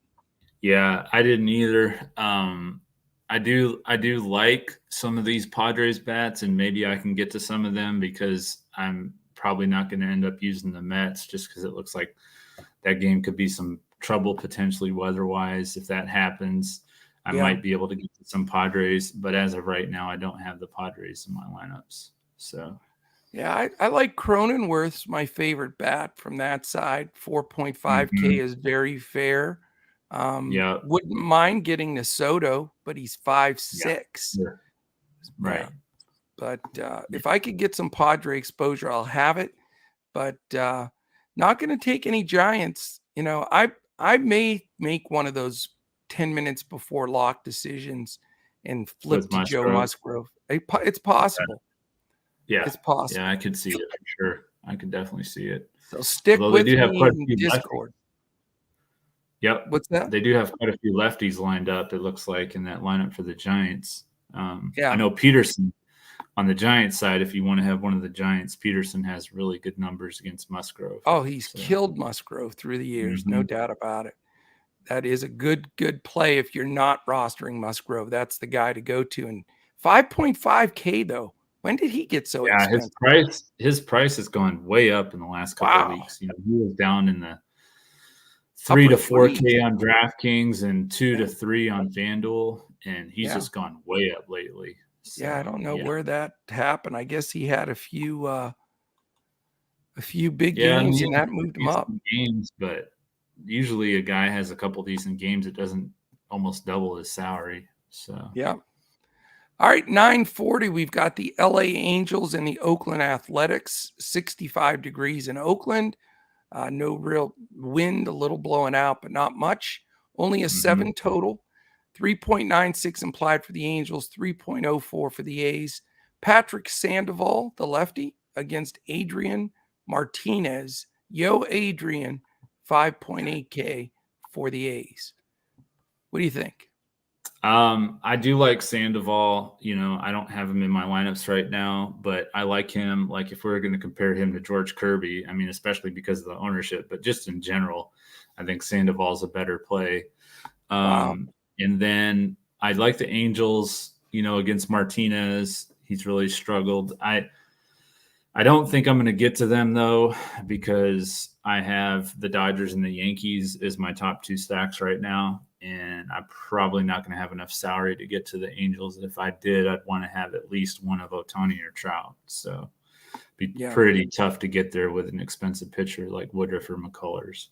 Yeah, I didn't either. I do like some of these Padres bats, and maybe I can get to some of them because I'm probably not going to end up using the Mets just because it looks like that game could be some trouble potentially weather-wise. If that happens, I might be able to get to some Padres, but as of right now, I don't have the Padres in my lineups. So yeah, I like Cronenworth's my favorite bat from that side. 4.5K is very fair. Yeah, Wouldn't mind getting to Soto, but he's 5'6". sure. Yeah. Right. But if I could get some Padre exposure, I'll have it. But not going to take any Giants. I may make one of those 10 minutes before lock decisions and flip With to Joe Musgrove. Musgrove. It's possible. Yeah. It's possible. Yeah, I could see it for sure. I could definitely see it. So stick Although with they do have me quite a in few Discord. Yep. What's that? They do have quite a few lefties lined up, it looks like, in that lineup for the Giants. Yeah. I know Peterson on the Giants side, if you want to have one of the Giants, Peterson has really good numbers against Musgrove. Oh, he's killed Musgrove through the years. No doubt about it. That is a good play if you're not rostering Musgrove. That's the guy to go to. And 5.5K, though. When did he get so expensive? His price has gone way up in the last couple of weeks. He was down in the 3 to 4K on DraftKings and 2 to 3 on Fanduel, and he's just gone way up lately. So, I don't know where that happened. I guess he had a few big games, and that moved him up. Games, but usually a guy has a couple decent games, it doesn't almost double his salary. So yeah. All right, 9:40. We've got the LA Angels and the Oakland Athletics. 65 degrees in Oakland. No real wind, a little blowing out, but not much. Only a 7 total. 3.96 implied for the Angels, 3.04 for the A's. Patrick Sandoval, the lefty, against Adrian Martinez. Yo, Adrian, 5.8K for the A's. What do you think? I do like Sandoval. I don't have him in my lineups right now, but I like him. Like if we're going to compare him to George Kirby, I mean, especially because of the ownership, but just in general, I think Sandoval's a better play. Wow. And then I like the Angels, against Martinez. He's really struggled. I don't think I'm going to get to them though, because I have the Dodgers and the Yankees as my top 2 stacks right now. And I'm probably not going to have enough salary to get to the Angels. If I did, I'd want to have at least one of Ohtani or Trout. So it'd be pretty tough to get there with an expensive pitcher like Woodruff or McCullers.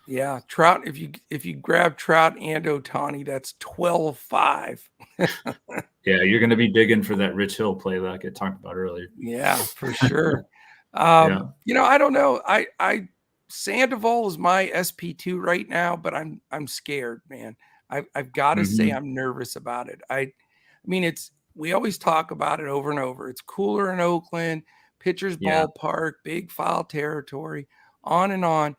Yeah, Trout. If you grab Trout and Ohtani, that's 12-5. Yeah, you're going to be digging for that Rich Hill play like I talked about earlier. Yeah, for sure. Yeah. I don't know. I Sandoval is my SP2 right now, but I'm scared, man. I've got to say I'm nervous about it. I mean, we always talk about it over and over. It's cooler in Oakland, pitcher's ballpark, big foul territory, on and on.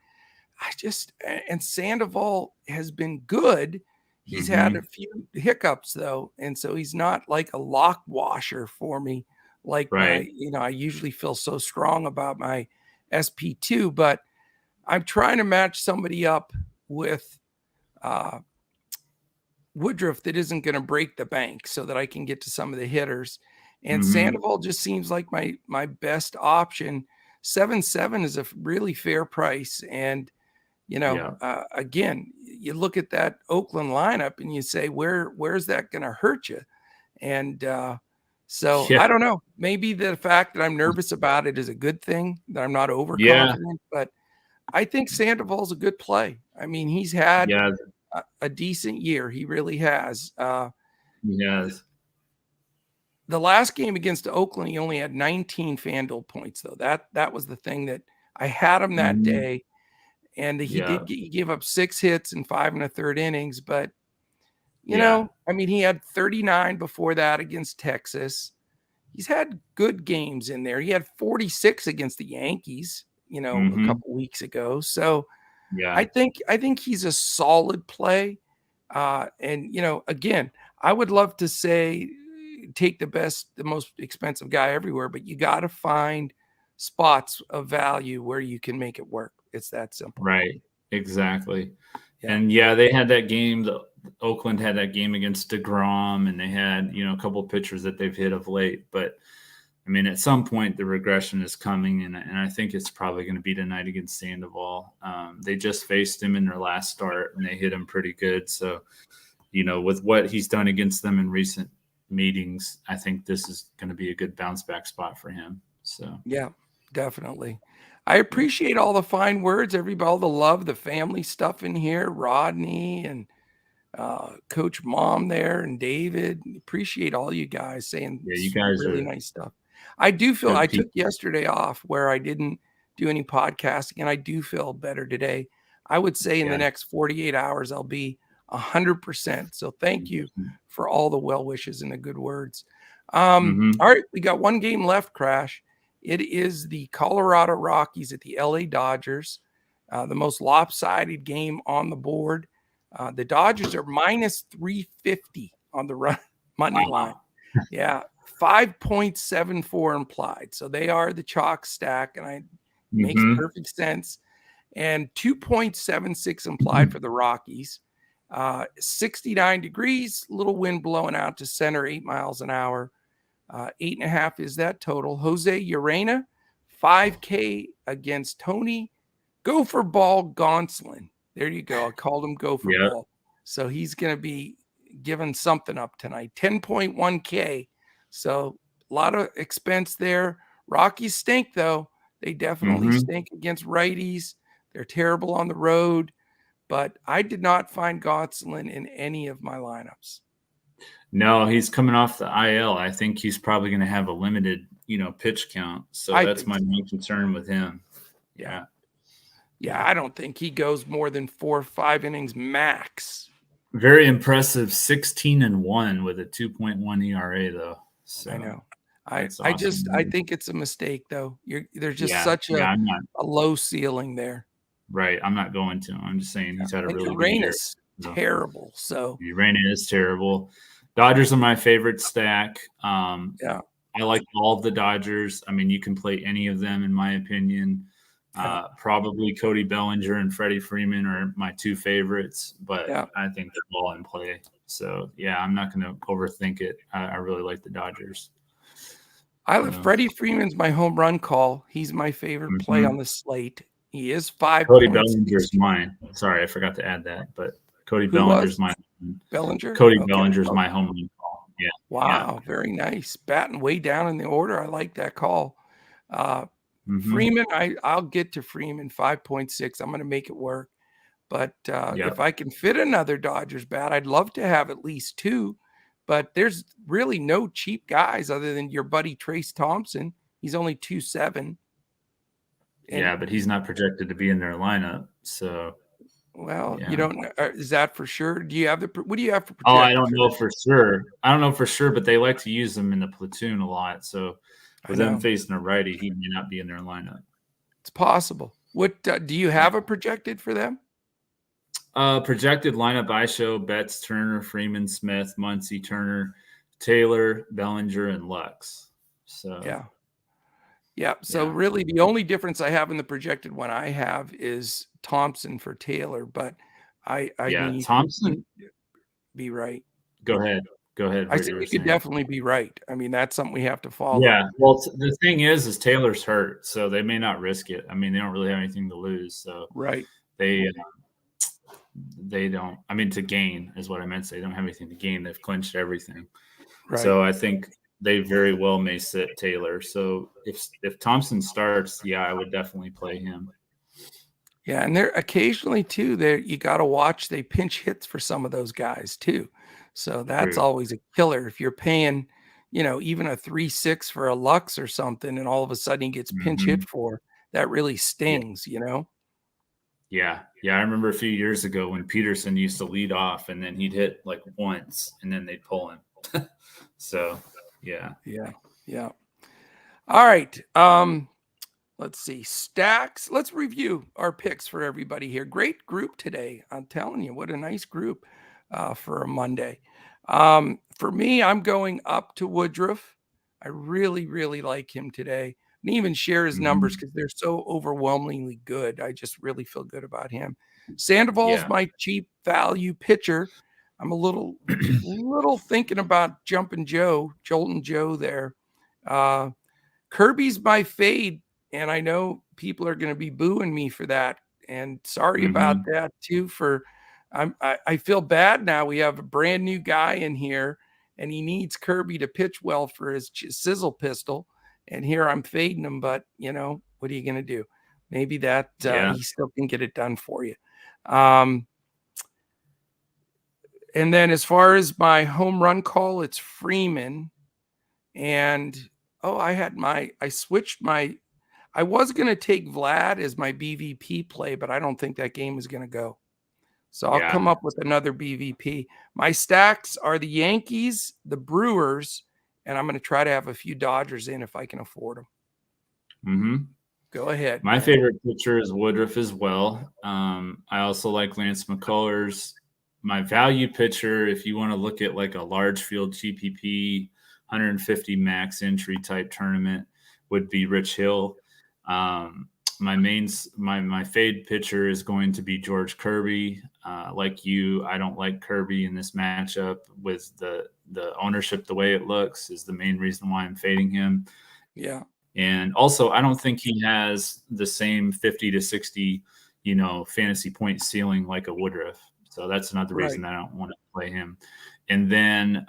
And Sandoval has been good. He's had a few hiccups though, and so he's not like a lock washer for me. Like right. I usually feel so strong about my SP2, but I'm trying to match somebody up with Woodruff that isn't going to break the bank so that I can get to some of the hitters. And Sandoval just seems like my best option. 7.7 is a really fair price. And, again, you look at that Oakland lineup and you say, where's that going to hurt you? And I don't know. Maybe the fact that I'm nervous about it is a good thing, that I'm not overconfident, but I think Sandoval's a good play. I mean, he's had a decent year. He really has. He has. The last game against Oakland, he only had 19 Fanduel points, though. That was the thing that I had him that day. And he gave up 6 hits in 5 1/3 innings. But, I mean, he had 39 before that against Texas. He's had good games in there. He had 46 against the Yankees, a couple weeks ago. So I think he's a solid play. And, again, I would love to say take the most expensive guy everywhere, but you got to find spots of value where you can make it work. It's that simple. Right. Exactly. Yeah. And they had that game. Oakland had that game against DeGrom, and they had, a couple of pitchers that they've hit of late. But I mean, at some point the regression is coming, and I think it's probably going to be tonight against Sandoval. They just faced him in their last start, and they hit him pretty good. So, with what he's done against them in recent meetings, I think this is going to be a good bounce back spot for him. So yeah, definitely. I appreciate all the fine words, everybody, all the love, the family stuff in here, Rodney and Coach Mom there and David. Appreciate all you guys saying you guys really nice stuff. I do feel I took yesterday off where I didn't do any podcasting, and I do feel better today. I would say in the next 48 hours, I'll be 100%. So thank you for all the well wishes and the good words. All right, we got one game left, Crash. It is the Colorado Rockies at the LA Dodgers, the most lopsided game on the board. The Dodgers are minus 350 on the money line. Yeah, 5.74 implied. So they are the chalk stack, and it makes perfect sense. And 2.76 implied for the Rockies. 69 degrees, little wind blowing out to center, 8 miles an hour. 8.5 is that total. Jose Urena, 5K against Tony Gopher Ball Gonsolin. There you go. I called him Gopher Ball. So he's going to be giving something up tonight. 10.1K. So a lot of expense there. Rockies stink, though. They definitely stink against righties. They're terrible on the road. But I did not find Gonsolin in any of my lineups. No, he's coming off the IL. I think he's probably going to have a limited, pitch count. So I that's think my so. main concern with him. Yeah. Yeah, I don't think he goes more than 4 or 5 innings max. Very impressive, 16-1 with a 2.1 ERA though. So I know. that's I awesome. just I think it's a mistake though. There's just Yeah, such I'm not a low ceiling there. right. I'm not going to. I'm just saying he's had a And really good year. Uranus terrible. So Urena is terrible. Dodgers are my favorite stack. yeah. I like all of the Dodgers. I mean, you can play any of them, in my opinion. Yeah. Probably Cody Bellinger and Freddie Freeman are my two favorites, but Yeah. I think they're all in play. So, yeah, I'm not going to overthink it. I really like the Dodgers. Freddie Freeman's my home run call. He's my favorite play on the slate. He is 5 Cody points. Bellinger's mine. Sorry, I forgot to add that, but Cody Who Bellinger's was? my Bellinger? Cody Okay. Bellinger's my home run call. Yeah. Wow, very nice. Batting way down in the order. I like that call. Freeman, I'll get to Freeman 5.6. I'm going to make it work. But if I can fit another Dodgers bat, I'd love to have at least 2. But there's really no cheap guys other than your buddy Trace Thompson. He's only 2.7. Yeah, but he's not projected to be in their lineup. So, well, you don't. Is that for sure? Do you have what do you have for? Oh, I don't know for sure. I don't know for sure, but they like to use him in the platoon a lot. So, with them facing a righty, he may not be in their lineup. It's possible. What do you have a projected for them? Projected lineup I show: Betts, Turner, Freeman, Smith, Muncy, Turner, Taylor, Bellinger, and Lux. So yeah. So really, the only difference I have in the projected one I have is Thompson for Taylor. But I mean, Thompson be right. Go ahead. I said you could definitely be right. I mean, that's something we have to follow. Yeah. Well, the thing is Taylor's hurt, so they may not risk it. I mean, they don't really have anything to lose, so right. They don't. I mean, to gain is what I meant to say. They don't have anything to gain. They've clinched everything. Right. So I think they very well may sit Taylor. So if Thompson starts, I would definitely play him. Yeah, and they're occasionally too. You got to watch. They pinch hits for some of those guys too. So that's always a killer. If you're paying, even a 3.6 for a Lux or something, and all of a sudden he gets pinch hit for, that really stings. Yeah. I remember a few years ago when Peterson used to lead off, and then he'd hit like once, and then they'd pull him. So, yeah. All right. Let's see. Stacks. Let's review our picks for everybody here. Great group today. I'm telling you, what a nice group for a Monday. For me, I'm going up to Woodruff. I really, really like him today. And even share his numbers because they're so overwhelmingly good. I just really feel good about him. Sandoval's my cheap value pitcher. I'm a little thinking about Joltin' Joe there. Kirby's my fade, and I know people are going to be booing me for that. And sorry about that too. I feel bad now. We have a brand new guy in here, and he needs Kirby to pitch well for his sizzle pistol. And here I'm fading him, but what are you going to do? Maybe that he still can get it done for you. And then as far as my home run call, it's Freeman. And I was going to take Vlad as my BVP play, but I don't think that game is going to go. So I'll come up with another BVP. My stacks are the Yankees, the Brewers, and I'm going to try to have a few Dodgers in if I can afford them. Go ahead. My favorite pitcher is Woodruff as well. I also like Lance McCullers. My value pitcher, if you want to look at like a large field GPP, 150 max entry type tournament, would be Rich Hill. My fade pitcher is going to be George Kirby. Like you, I don't like Kirby in this matchup with the ownership. The way it looks is the main reason why I'm fading him. Yeah. And also, I don't think he has the same 50 to 60, fantasy point ceiling like a Woodruff. So that's another reason I don't want to play him. And then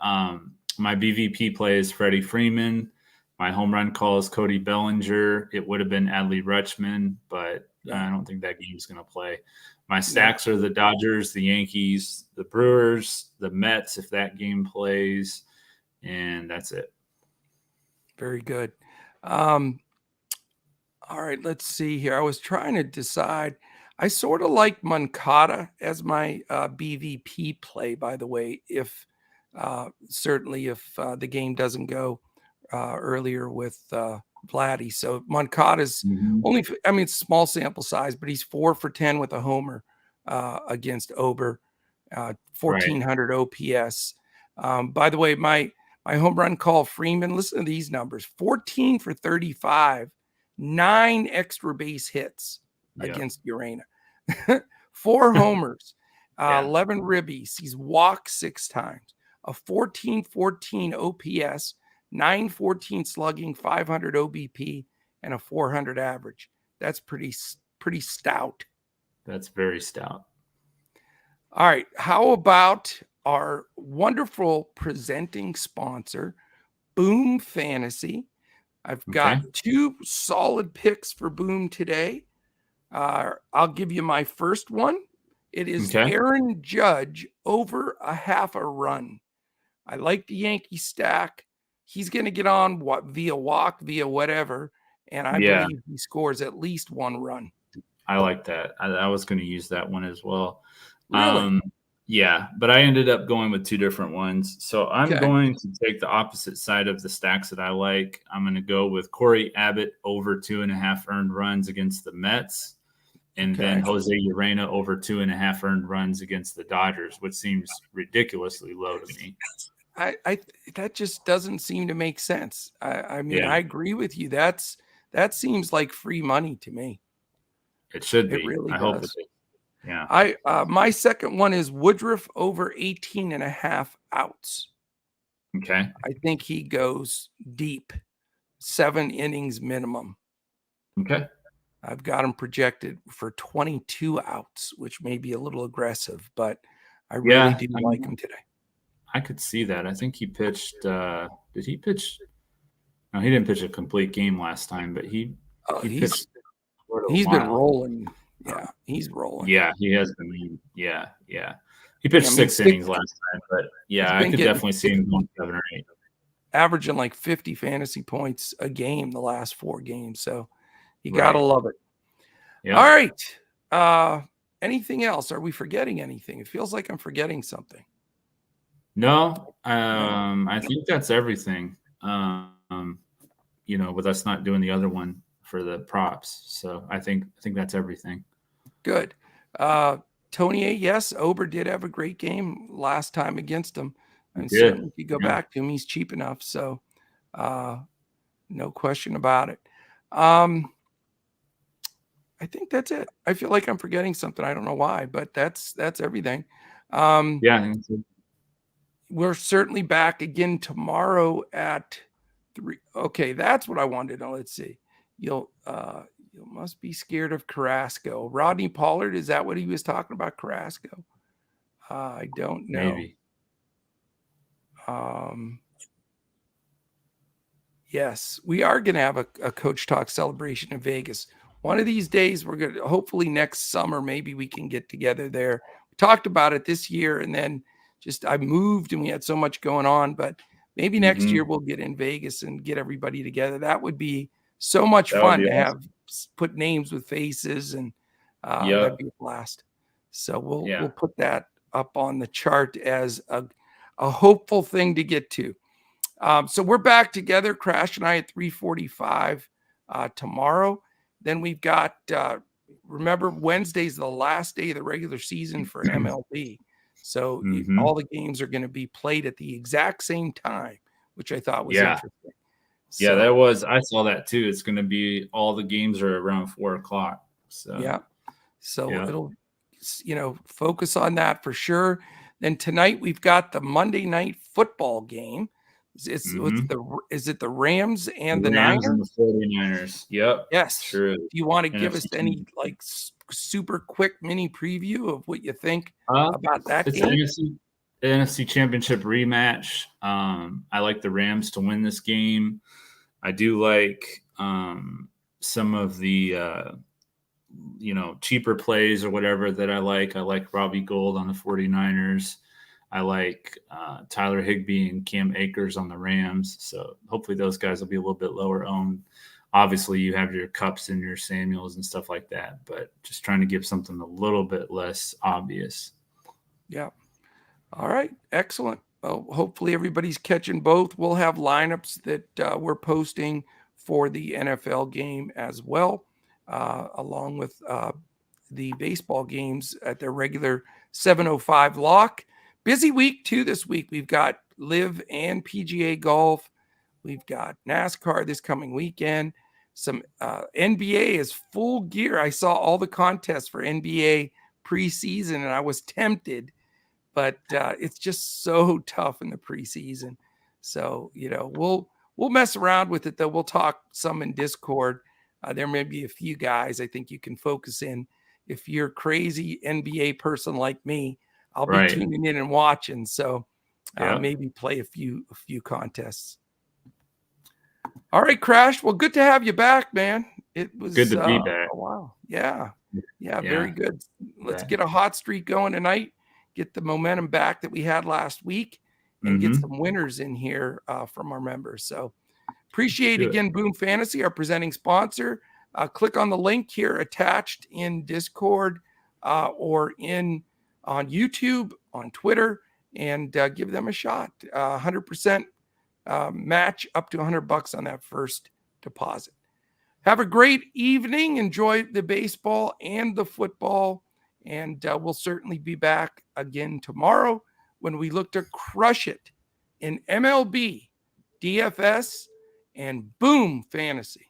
my BVP play is Freddie Freeman. My home run call is Cody Bellinger. It would have been Adley Rutschman, but Yeah. I don't think that game's going to play. My stacks are the Dodgers, the Yankees, the Brewers, the Mets, if that game plays, and that's it. Very good. All right, let's see here. I was trying to decide. I sort of like Moncada as my BVP play, by the way, if certainly if the game doesn't go earlier with Vladdy. So Moncada's only, I mean, it's small sample size, but he's 4 for 10 with a homer against Ober, 1400 OPS. By the way, my home run call Freeman, listen to these numbers: 14 for 35. 9 extra base hits against Urena, 4 homers, 11 ribbies. He's walked 6 times, a 14-14 OPS, 914 slugging, 500 OBP, and a 400 average. That's pretty stout. That's very stout. All right. How about our wonderful presenting sponsor, Boom Fantasy? I've got 2 solid picks for Boom today. I'll give you my first one. It is Aaron Judge over a half a run. I like the Yankee stack. He's going to get on via walk, via whatever, and I believe he scores at least 1 run. I like that. I was going to use that one as well. Really? Yeah, but I ended up going with 2 different ones. So I'm going to take the opposite side of the stacks that I like. I'm going to go with Corey Abbott over 2.5 earned runs against the Mets, and then Jose Urena over 2.5 earned runs against the Dodgers, which seems ridiculously low to me. That just doesn't seem to make sense. I mean, I agree with you. That seems like free money to me. It should be. It really does. Hope it is. Yeah. My second one is Woodruff over 18.5 outs. Okay. I think he goes deep, 7 innings minimum. Okay. I've got him projected for 22 outs, which may be a little aggressive, but I really do like him today. I could see that. I think he pitched. Did he pitch? No, he didn't pitch a complete game last time, but he pitched. He's been rolling. Yeah, he's rolling. Yeah, he has been. Yeah. He pitched 6 innings last time, but I could definitely see him going 7 or 8. Averaging like 50 fantasy points a game the last 4 games. So you got to love it. Yep. All right. Anything else? Are we forgetting anything? It feels like I'm forgetting something. No, I think that's everything. With us not doing the other one for the props. So I think that's everything. Good. Tony, yes, Ober did have a great game last time against him. And certainly if you go back to him, he's cheap enough. So no question about it. I think that's it. I feel like I'm forgetting something. I don't know why, but that's everything. We're certainly back again tomorrow at 3. Okay, that's what I wanted to know. Let's see. You must be scared of Carrasco. Rodney Pollard, is that what he was talking about, Carrasco? I don't know. Maybe. Yes, we are going to have a Coach Talk celebration in Vegas. One of these days, we're going to, hopefully next summer, maybe we can get together there. We talked about it this year, and then I moved and we had so much going on, but maybe next year we'll get in Vegas and get everybody together. That would be so much fun to have put names with faces, and that'd be a blast. So we'll put that up on the chart as a hopeful thing to get to. So we're back together, Crash and I, at 3:45 tomorrow. Then we've got, remember, Wednesday's the last day of the regular season for MLB. So all the games are going to be played at the exact same time, which I thought was interesting. So, I saw that too. It's going to be, all the games are around 4:00. So it'll, focus on that for sure. Then tonight we've got the Monday night football game. Is it the Rams and the Niners? And the 49ers. Yep. Yes. True. Do you want to give us any super quick mini preview of what you think about that game? The NFC Championship rematch. I like the Rams to win this game. I do like some of the cheaper plays or whatever that I like. I like Robbie Gould on the 49ers. I like Tyler Higbee and Cam Akers on the Rams. So hopefully those guys will be a little bit lower owned. Obviously, you have your Cups and your Samuels and stuff like that, but just trying to give something a little bit less obvious. Yeah. All right. Excellent. Well, hopefully everybody's catching both. We'll have lineups that we're posting for the NFL game as well, along with the baseball games at their regular 7:05 lock. Busy week too this week. We've got Live and PGA golf. We've got NASCAR this coming weekend. Some NBA is full gear. I saw all the contests for NBA preseason, and I was tempted, but it's just so tough in the preseason. So we'll mess around with it though. We'll talk some in Discord. There may be a few guys I think you can focus in. If you're a crazy NBA person like me, I'll be tuning in and watching. So maybe play a few contests. All right, Crash. Well, good to have you back, man. It was good to be back. A while. Yeah, very good. Let's get a hot streak going tonight. Get the momentum back that we had last week, and get some winners in here from our members. So appreciate again Boom Fantasy, our presenting sponsor. Click on the link here attached in Discord or on YouTube, on Twitter, and give them a shot. 100% match up to $100 on that first deposit. Have a great evening. Enjoy the baseball and the football. And we'll certainly be back again tomorrow when we look to crush it in MLB, DFS, and Boom Fantasy.